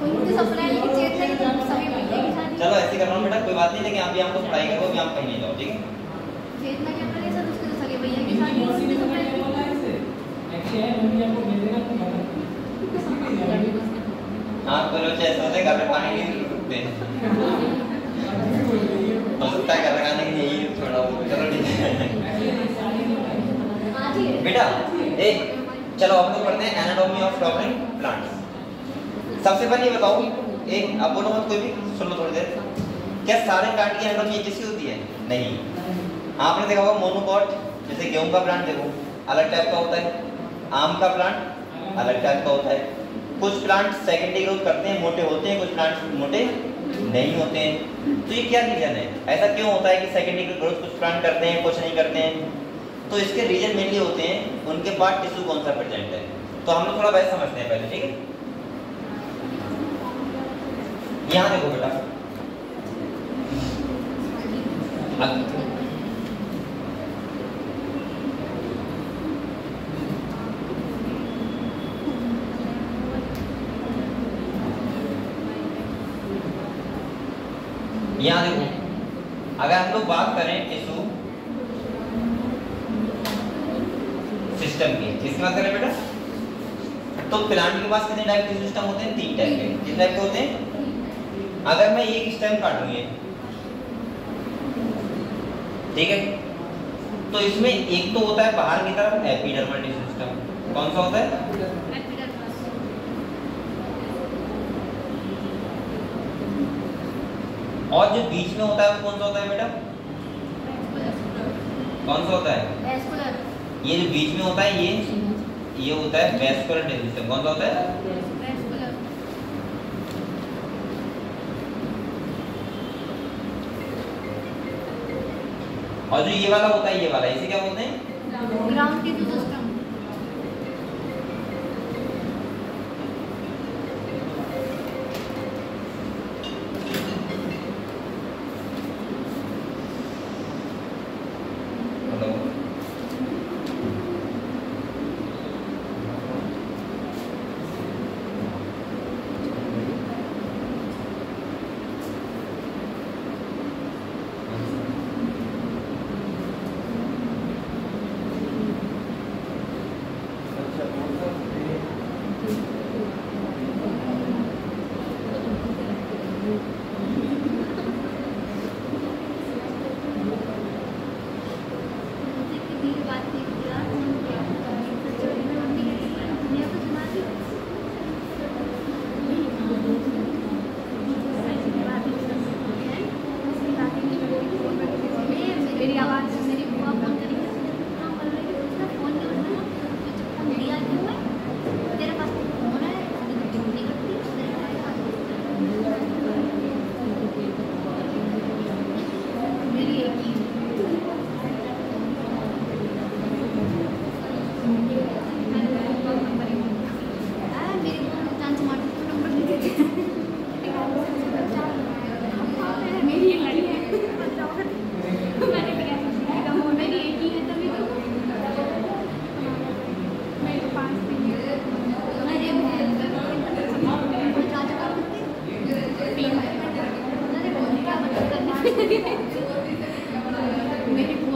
उनकी सपना है, लेकिन चेत है कि तुम सभी भैया की शादी। चलो ऐसे कर रहा हूँ बेटा, कोई बात नहीं, लेकिन आप भी हमको पढ़ाई करो, अभी आप कहीं नहीं जाओ, ठीक है? चेतना क्या करे सर, उसके तो सगे भैया की शादी मौसी ने है। पता क्या बोला है इसे? एक्चुअली है मम्मी आपको भेज देना तुम घर पे। किसी की जा रही। हाँ कोई बच्चे ऐसे होते हैं घर में पानी नहीं रुकते, हो सकता है घर लगाने के लिए यही थोड़ा। चलो ठीक है आज ही है। बेटा, एक चलो अब लोग पढ़ते हैं एनाटॉमी ऑफ फ्लावरिंग प्लांट्स। सबसे पहले ये बताओ, एक अब बोलो मत कोई भी, सुन लो थोड़ी देर। क्या सारे प्लांट की एनाटॉमी एक जैसी होती है? नहीं। आपने देखा होगा मोनोकॉट, जैसे गेहूं का प्लांट देखो अलग टाइप का होता है, आम का प्लांट अलग टाइप का होता है। कुछ प्लांट सेकेंडरी ग्रोथ करते हैं, मोटे होते हैं, कुछ प्लांट मोटे नहीं होते हैं। तो ये क्या रीजन है, ऐसा क्यों होता है कि सेकेंडरी ग्रोथ कुछ प्लांट करते हैं कुछ नहीं करते हैं? तो इसके रीजन मेनली होते हैं उनके पास टिश्यू कौन सा प्रेजेंट है। तो हम लोग थोड़ा वैसे समझते हैं पहले, ठीक है? यहाँ देखो बेटा, यहाँ देखो, अगर हम लोग बात करें टिश्यू सिस्टम की, किसकी बात करें बेटा? तो प्लांट के पास कितने टाइप के सिस्टम होते हैं? 3 टाइप के। कितने टाइप के होते हैं? अगर मैं एक स्टेम काटूंगी, ठीक है, तो इसमें एक तो होता है बाहर की तरफ एपिडर्मल टिश्यू सिस्टम। कौन सा होता है? और जो बीच में होता है वो कौन सा होता है बेटा? कौन सा होता है? ये जो बीच में होता है ये होता है वैस्कुलर टिश्यू सिस्टम। कौन सा होता है? और जो ये वाला होता है, ये वाला, इसे क्या बोलते हैं? Ground tissue system.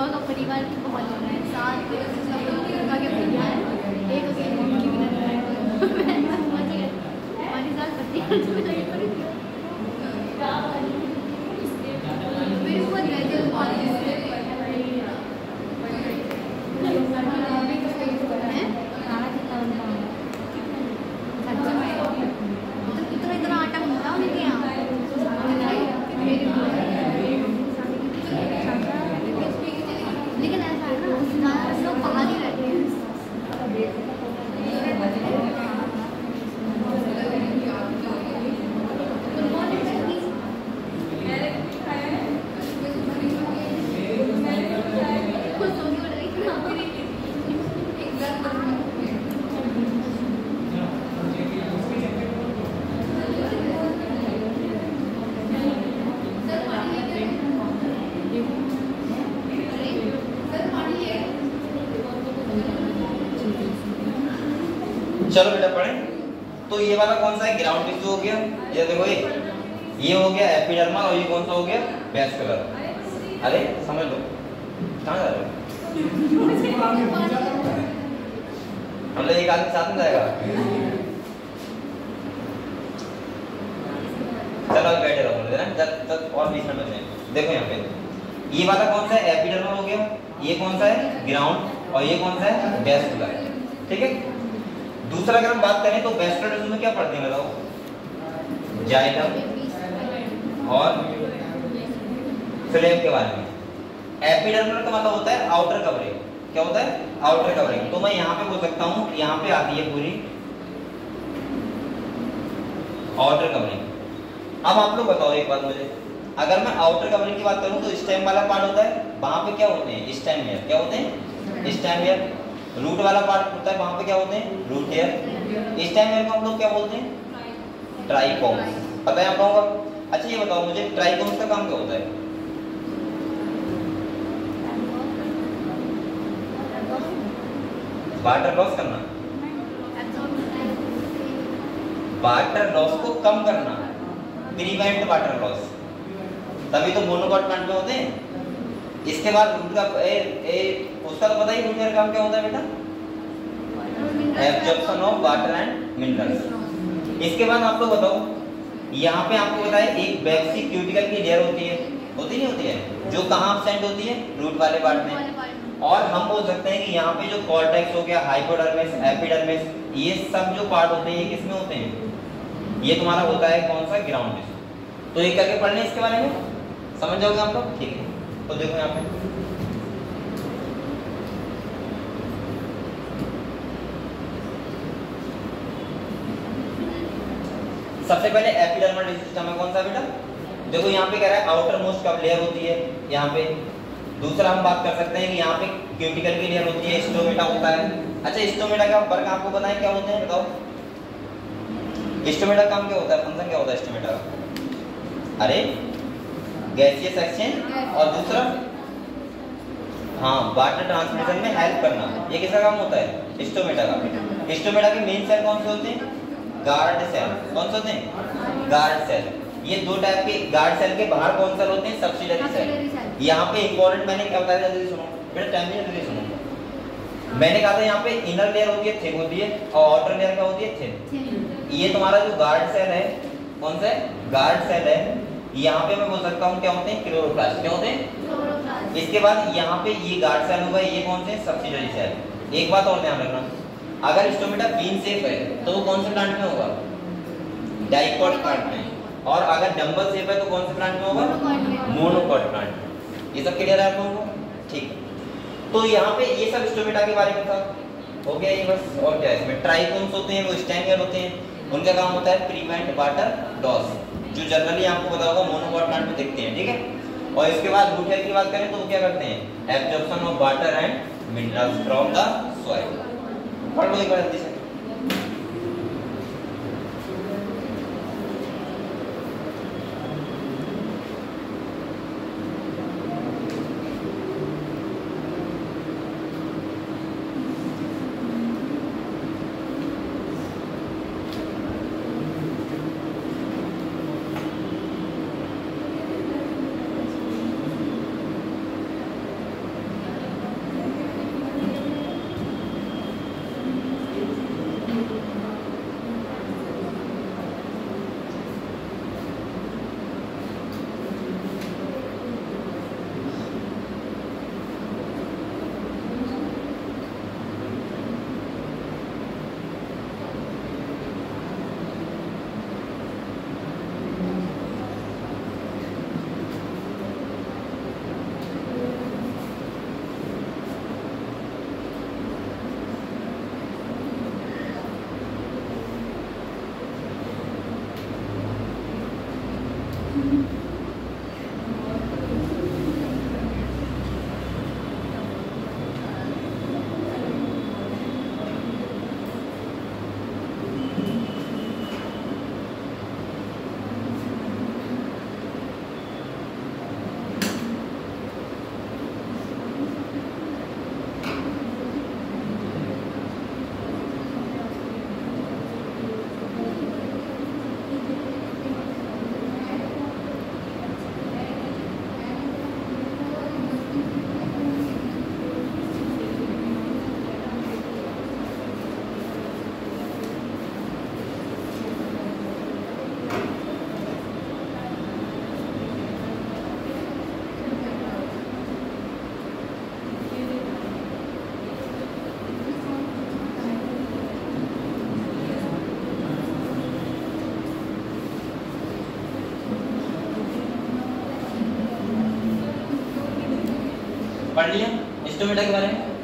बुआ का परिवार भी बहुत बड़ा है, 7 सब लोग बुआ के भैया है, एक अकेली उनकी भी नजर है। मैं समझ गई 5 साल पति मेरे को ग्रेजुएट कॉलेज से इतना आटा मिलता उनके यहाँ लेकिन ऐसा है ना ज़्यादातर लोग बाहर ही रहते हैं। चलो बेटा पढ़ें। तो ये वाला कौन सा है? ग्राउंड टिश्यू हो गया। ये देखो ये हो गया एपिडर्मा और ये कौन सा हो गया? वैस्कुलर। अरे समझ लो कहाँ जा रहे हो? मतलब एक आदमी साथ में जाएगा। चलो बैठे रहो जब और 20 मिनट बचे। देखो यहाँ पे ये वाला कौन सा है? एपिडर्मा हो गया। ये कौन सा है? ग्राउंड। और ये कौन सा है? वैस्कुलर। ठीक है। दूसरा अगर हम बात करें तो वैस्कुलर टिश्यू में क्या पढ़ते हैं बताओ? जाइलम और फ्लेम के बारे में। एपिडर्मल का मतलब होता है आउटर कवरिंग। क्या होता है? Outer covering. तो मैं यहाँ पे बोल सकता हूँ यहाँ पे आती है पूरी आउटर कवरिंग। अब आप लोग बताओ एक बात मुझे, अगर मैं आउटर कवरिंग की बात करूँ तो स्टेम वाला पार्ट होता है, वहां पे क्या होते हैं? Stem hair. क्या होते हैं? Stem hair. रूट वाला पार्ट होता है, वहां पे क्या होते हैं? Root hair. स्टेम हेयर को हम लोग क्या बोलते हैं? ट्राइकोम्स। पता है आप लोगों को? अच्छा ये बताओ मुझे ट्राइकोम्स का काम क्या होता है? वाटर लॉस करना, वाटर लॉस को कम करना, प्रिवेंट वाटर लॉस। तभी तो मोनोकॉट प्लांट में होते हैं। इसके बाद रूट का उसका तो पता ही रूट हेयर काम क्या होता है बेटा? Absorption of water and minerals. इसके बाद आप लोग बताओ, यहाँ पे आपको बताया एक वैक्सी क्यूटिकल की लेयर होती है, होती नहीं होती है? जो कहाँ एब्सेंट होती है? रूट वाले पार्ट में। और हम बोल सकते हैं कि यहाँ पे जो कॉर्टेक्स हो गया, हाइपोडर्मिस, एपिडर्मिस, ये सब जो पार्ट होते हैं ये किसमें होते हैं? ये तुम्हारा होता है कौन सा? Ground tissue. तो एक करके पढ़ लें इसके बारे में, समझ जाओगे आप लोग? ठीक है। तो देखो यहाँ पे सबसे पहले एपिडर्मल टिश्यू सिस्टम है कौन सा बेटा? देखो यहाँ पे कह रहा है आउटर मोस्ट कब लेयर होती है यहाँ पे। दूसरा हम बात कर सकते हैं कि यहाँ पे क्यूटिकल की लेयर होती है, स्टोमेटा होता है। अच्छा स्टोमेटा का वर्क आपको पता है क्या होते हैं? बताओ स्टोमेटा काम क्या होता है? फंक्शन क्या होता है स्टोमेटा का? अरे गैसियस एक्सचेंज और दूसरा हाँ वाटर ट्रांसमिशन में हेल्प करना। ये किसका काम होता है? स्टोमेटा का। स्टोमेटा के मेन सेल कौन से होते हैं? Guard cell. कौन से होते हैं? Guard cell. ये दो टाइप के गार्ड सेल के बाहर कौन सेल होते हैं? Subsidiary cell. यहाँ पे इंपॉर्टेंट मैंने क्या बताया? जल्दी सुनो बेटा, टाइम नहीं जल्दी सुनो। मैंने कहा था यहाँ पे इनर लेयर होती है, थिक होती है, और आउटर लेयर क्या होती है? थिन। ये तुम्हारा जो गार्ड सेल है कौन सा है? गार्ड सेल है। यहाँ पे मैं बोल सकता हूँ क्या होते हैं? क्लोरोप्लास्ट। क्या होते हैं? इसके बाद यहाँ पे ये गार्ड सेल होगा, ये कौन से? Subsidiary cell. एक बात और ध्यान रखना, अगर स्टोमेटा बीन शेप है तो वो कौन से प्लांट में होगा? डाइकॉट प्लांट में। और अगर डंबल शेप है तो कौन से प्लांट में होगा? मोनोकॉट प्लांट में। ये सब क्लियर है आप लोगों को? ठीक। तो यहाँ पे ये सब स्टोमेटा के बारे में था, हो गया ये बस। और क्या है इसमें? ट्राइकोम्स होते हैं, वो स्टेम हेयर होते हैं, उनका काम होता है प्रिवेंट वाटर लॉस, जो जनरली आपको पता होगा मोनोकॉट प्लांट में दिखते हैं। ठीक है। और इसके बाद रूट हेयर की बात करें तो वो क्या करते हैं? Absorption of water and minerals from the soil. पढ़ लो एक बार जल्दी से। पढ़ लिया स्टोमेटा के बारे में?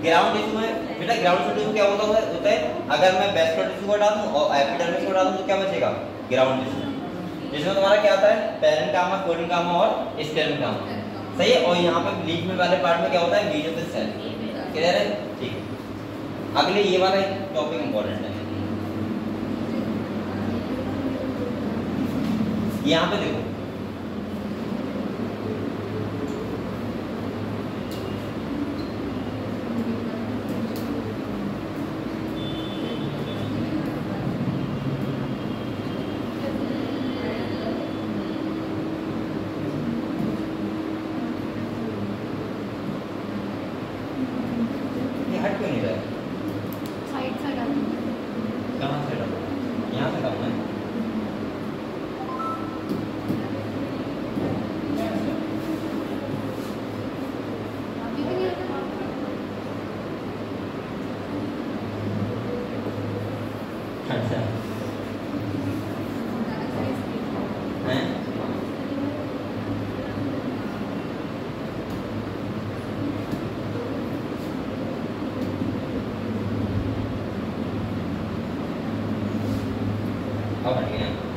ग्राउंड टिश्यू में बेटा, ग्राउंड टिश्यू क्या होता है? अगर मैं वेस्कुलर टिश्यू हटा दूं और एपिडर्मिस को हटा दूं तो क्या बचेगा? ग्राउंड टिश्यू, जिसमें तुम्हारा क्या आता है? पैरेन्कामा, कोलिकामा और स्क्लेरोकामा, सही है। और यहाँ पे लीफ में वाले पार्ट में क्या होता है? Mesophyll cell. क्लियर है? ठीक है। अगले ये वाला टॉपिक इंपॉर्टेंट है, यहाँ पे देखो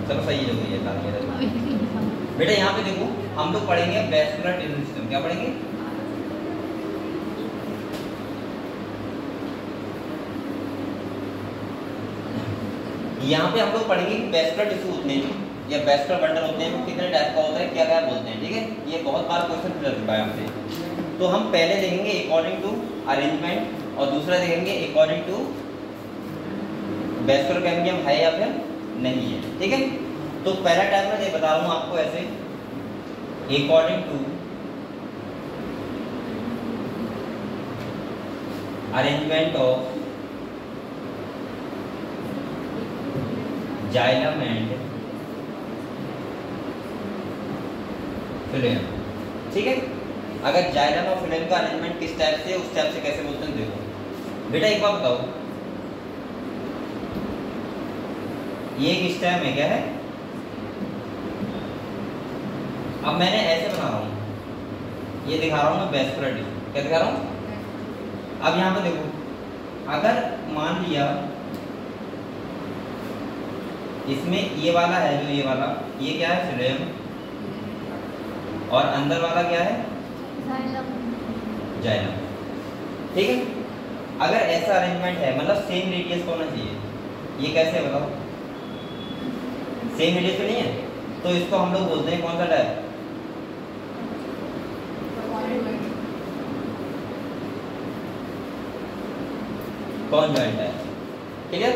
चलो सही है जो ये बेटा। यहाँ पे देखो हम लोग पढ़ेंगे वेस्कुलर टिश्यू सिस्टम। क्या पढ़ेंगे? यहाँ पे हम लोग पढ़ेंगे वेस्कुलर टिश्यू होते हैं या वेस्कुलर बंडल होते हैं, कितने टाइप का होता है, क्या क्या बोलते हैं, ठीक है। ये बहुत बार क्वेश्चन पूछा चुका है हमसे। तो हम पहले देखेंगे अकॉर्डिंग टू अरेंजमेंट और दूसरा देखेंगे अकॉर्डिंग टू वेस्कुलर गैंग्लियम है या फिर नहीं है, ठीक है। तो पहला टाइप मैं बता रहा हूँ आपको ऐसे, according to arrangement of xylem and phloem, ठीक है। अगर जाइलम और फिलेम का अरेंजमेंट किस टाइप से, उस टाइप से कैसे बोलते हैं देखो बेटा। एक बार बताओ, ये एक स्टेम है, क्या है? अब मैंने ऐसे बना रहा हूँ, ये दिखा रहा हूँ मैं वेस्कुलर टिश्यू, क्या दिखा रहा हूँ? अब यहाँ पे देखो, अगर मान लिया इसमें ये वाला है, जो ये वाला, ये क्या है? फिलेम, और अंदर वाला क्या है? जाइलम, ठीक है। अगर ऐसा अरेंजमेंट है, मतलब सेम रेडियस होना चाहिए। ये कैसे है बताओ? सेम रेडियस पे नहीं है, तो इसको हम लोग बोलते हैं कौन सा टाइप? Conjoint type, clear.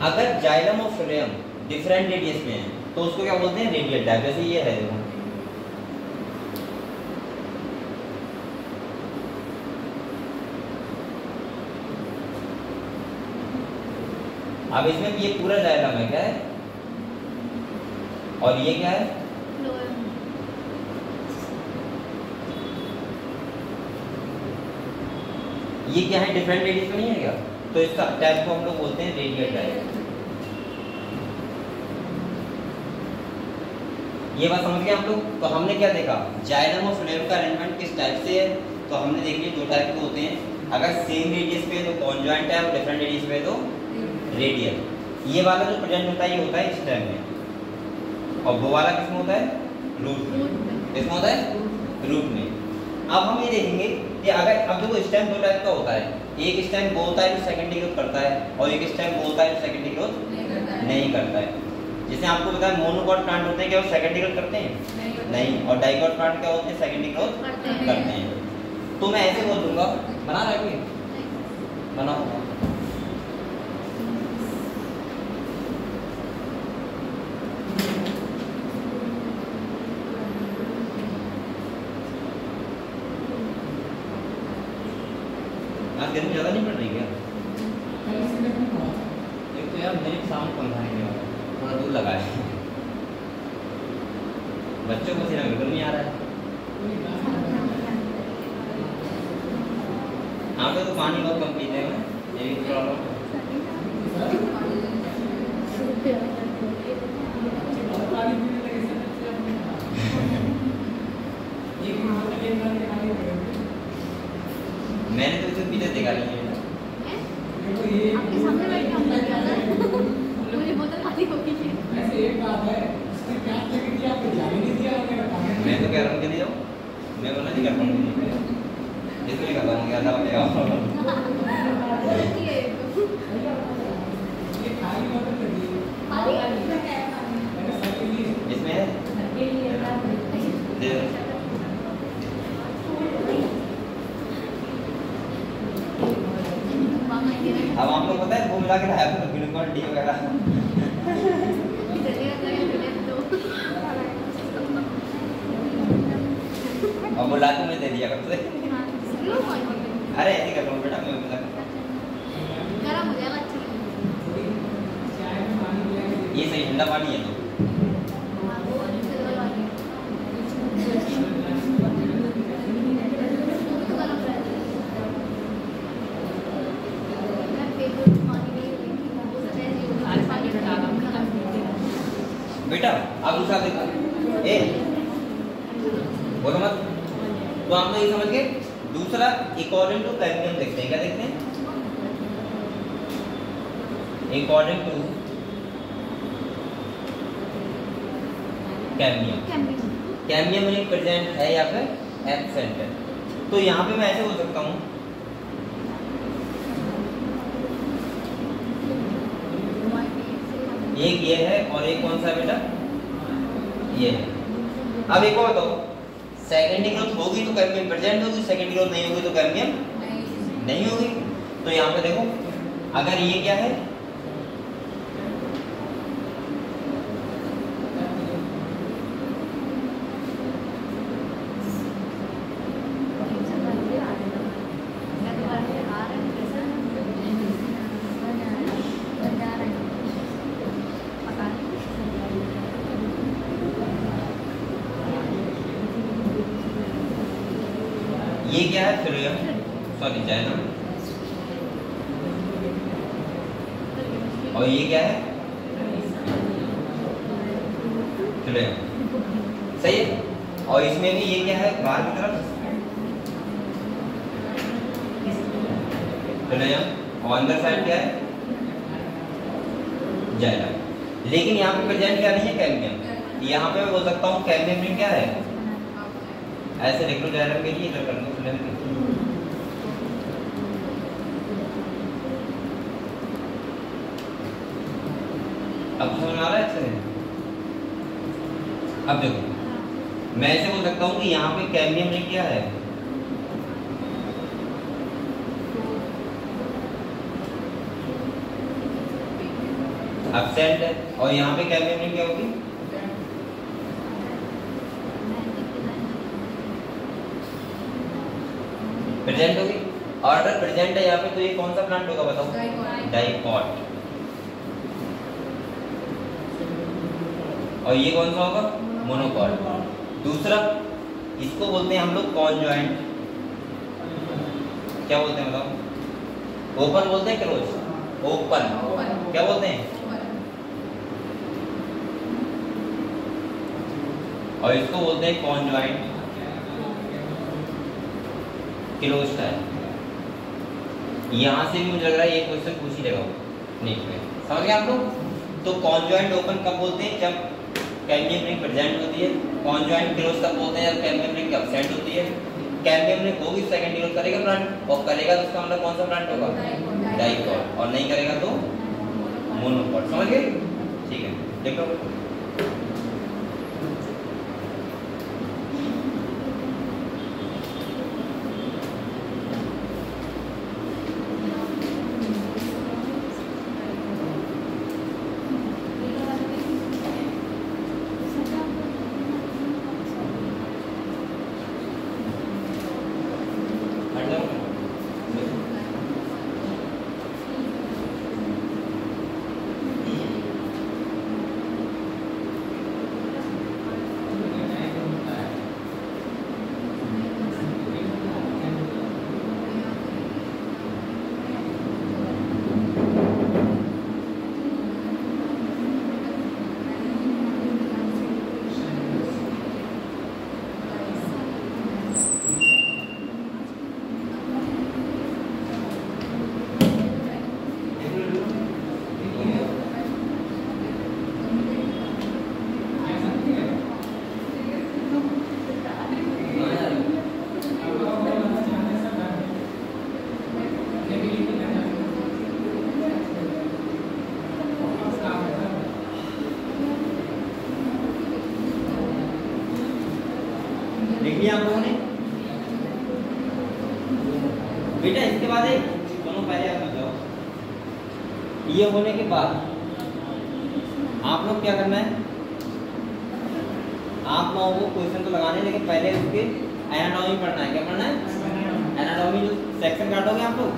अगर जाइलम और फिलेम डिफरेंट रेडियस में है तो उसको क्या बोलते हैं? Radial type. जैसे ये है देखो, अब इसमें ये पूरा जाइलम है, क्या है? और ये क्या है? ये क्या है? डिफरेंट रेडियस में नहीं है क्या? तो इसका टाइप को हम लोग बोलते हैं रेडियल टाइप। ये बात समझ गए हम लोग। तो हमने क्या देखा? जाइलम और फिलेम का अरेंजमेंट किस टाइप से है, तो हमने देख लिया दो टाइप के होते हैं। अगर सेम रेडियस पे तो कॉन्जॉइंट है, और डिफरेंट रेडियस पे तो रेडियल। ये वाला जो प्रेजेंट होता है ये होता है स्टेम में, और वो वाला किसमें होता है? रूट में। किसमें होता है? रूट में। अब हम ये देखेंगे कि अगर अब देखो स्टेम दो टाइप का होता है, एक स्टेम वो होता है जो सेकेंडरी ग्रोथ करता है और एक स्टेम वो होता है जो सेकेंडरी ग्रोथ नहीं करता है। जैसे आपको पता है मोनोकॉट प्लांट होते हैं क्या वो सेकेंडरी ग्रोथ करते हैं? नहीं। और डाइकॉट प्लांट क्या होते हैं? सेकेंडरी ग्रोथ करते हैं। तो मैं ऐसे बोल दूंगा, बना रहा है कोई? बनाओ। आज गर्मी ज़्यादा नहीं पड़ रही क्या? एक तो यार मेरे सामने पंखा नहीं लगा, थोड़ा दूर लगा है। बच्चों को सिर्फ गर्मी आ रहा है। हाँ तो पानी बहुत कम पीते हैं, ये भी प्रॉब्लम है। मैंने तो इसे पीते देखा नहीं है। आपके सामने बैठ के हमने किया था, मुझे बोतल खाली हो गई थी। ऐसे एक बात है, उसने क्या किया आपको जाने नहीं दिया मैंने बताया। मैं तो कह रहा हूँ कि नहीं जाओ, मैं बोला नहीं कर पाऊँगी, इसलिए कर रहा हूँ क्या था क्या। ये खाली बोतल लगी है। मैंने सबके लिए इसमें है दे दो। अब आप लोग पता है वो मिला के लाया था ग्लूकोन डी वगैरह। और वो लाके मैं दे दिया करते। अरे ऐसे कर रहा हूँ बेटा, मैं मिला गरम हो जाएगा अच्छा। चाय में पानी मिला के ये सही ठंडा पानी है तो। बेटा अब दूसरा देखो, ए बोलो मत। तो आप लोग ये समझ गए। दूसरा अकॉर्डिंग टू कैडमियम देखते हैं, क्या देखते हैं? अकॉर्डिंग टू कैडमियम, कैडमियम में प्रेजेंट है या फिर एब्सेंट है। तो यहाँ पे मैं ऐसे बोल सकता हूँ, एक ये है और एक कौन सा बेटा? ये है। अब एक और बताओ, सेकेंडरी ग्रोथ होगी तो कैडमियम प्रेजेंट होगी, सेकेंडरी ग्रोथ नहीं होगी तो कैडमियम नहीं होगी। तो यहाँ पे देखो, अगर ये क्या है? ये क्या है? फिलियम, सॉरी जाइलम। और ये क्या है? फिलियम, सही है। और इसमें भी ये क्या है? बाहर की तरफ फिलियम और अंदर साइड क्या है? जाइलम। लेकिन यहाँ पे प्रेजेंट क्या नहीं है? कैडमियम। यहाँ पे मैं बोल सकता हूँ कैडमियम में क्या है? ऐसे लिख लो जाइलम के लिए, इधर कर लो फिलियम के लिए। अब समझ में आ रहा है अच्छे से? अब देखो, मैं ऐसे बोल सकता हूँ कि यहाँ पे कैडमियम में क्या है? एब्सेंट है। और यहाँ पे कैडमियम में क्या होगी? प्रेजेंट होगी। और अगर प्रेजेंट है यहाँ पे तो ये कौन सा प्लांट होगा बताओ? डाइकॉट। और ये कौन सा होगा? मोनोकॉट। दूसरा, इसको बोलते हैं हम लोग कॉन्जॉइंट। क्या बोलते हैं बताओ? ओपन बोलते हैं क्लोज? ओपन। क्या बोलते हैं? और इसको बोलते हैं कॉन्जॉइंट क्लोज टाइप। यहाँ से भी मुझे लग रहा है ये क्वेश्चन पूछ ही लेगा नीट में, समझ गए आप लोग? तो कॉन्जॉइंट ओपन कब बोलते हैं? जब कैडमियम रिंग प्रेजेंट होती है। कॉन्जॉइंट क्लोज कब बोलते हैं? जब कैडमियम रिंग एब्सेंट होती है। कैडमियम ने होगी सेकंड यूज करेगा प्लांट, और करेगा तो उसका मतलब कौन सा प्लांट होगा? डाइकोट, और नहीं करेगा तो मोनोकोट। समझ गए? ठीक है, देखो लिख लिया आप लोगों ने बेटा। इसके बाद एक दोनों पहले आप समझाओ, ये होने के बाद आप लोग क्या करना है, आप लोगों को क्वेश्चन तो लगाने, लेकिन पहले उसके एनाटॉमी पढ़ना है। क्या पढ़ना है? एनाटॉमी। जो सेक्शन काटोगे आप लोग,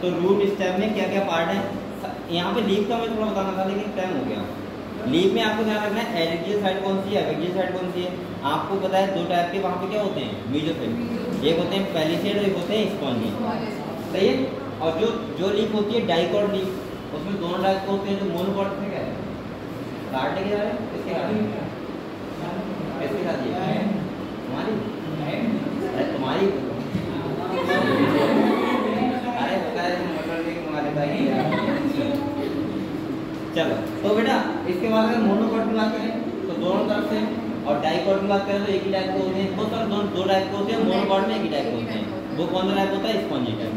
तो रूट स्टेम में क्या क्या पार्ट है। यहाँ पे लीफ का मैं थोड़ा बताना था, लेकिन टाइम हो गया। लीफ में आपको ध्यान रखना है एडिक्टिव साइड कौन सी है, एविक्टिव साइड कौन सी है। आपको पता है दो टाइप के वहाँ पे क्या होते हैं, मीजोफिल। एक होते हैं पैलिसेड और एक होते हैं स्पॉन्जी, सही है। और जो लीफ होती है डाइकॉट लीफ, उसमें दोनों टाइप के होते हैं। जो मोनोकॉट में क्या है, काटने के जा रहे हैं किसके साथ ये तुम्हारी, अरे तुम्हारी अरे होता है मोटर के तुम्हारे भाई। चलो तो बेटा इसके बाद अगर मोनोकॉट की बात करें तो दोनों तरफ से, और डाइकॉट की बात करें तो एक ही टाइप के होते हैं। वो सर दो टाइप के होते हैं। मोनोकॉट में एक ही टाइप के होते हैं। वो कौन सा टाइप होता है? Spongy type.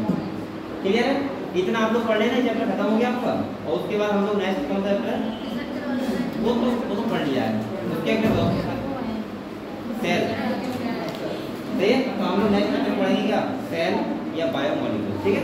क्लियर है? इतना आप लोग पढ़ लेना, चैप्टर खत्म हो गया आपका। और उसके बाद हम लोग नेक्स्ट कौन सा चैप्टर, वो तो पढ़ लिया है। उसके अगले सेल, सही है। तो हम लोग नेक्स्ट चैप्टर पढ़ेंगे क्या, सेल या बायोमॉलिक्यूल। ठीक है।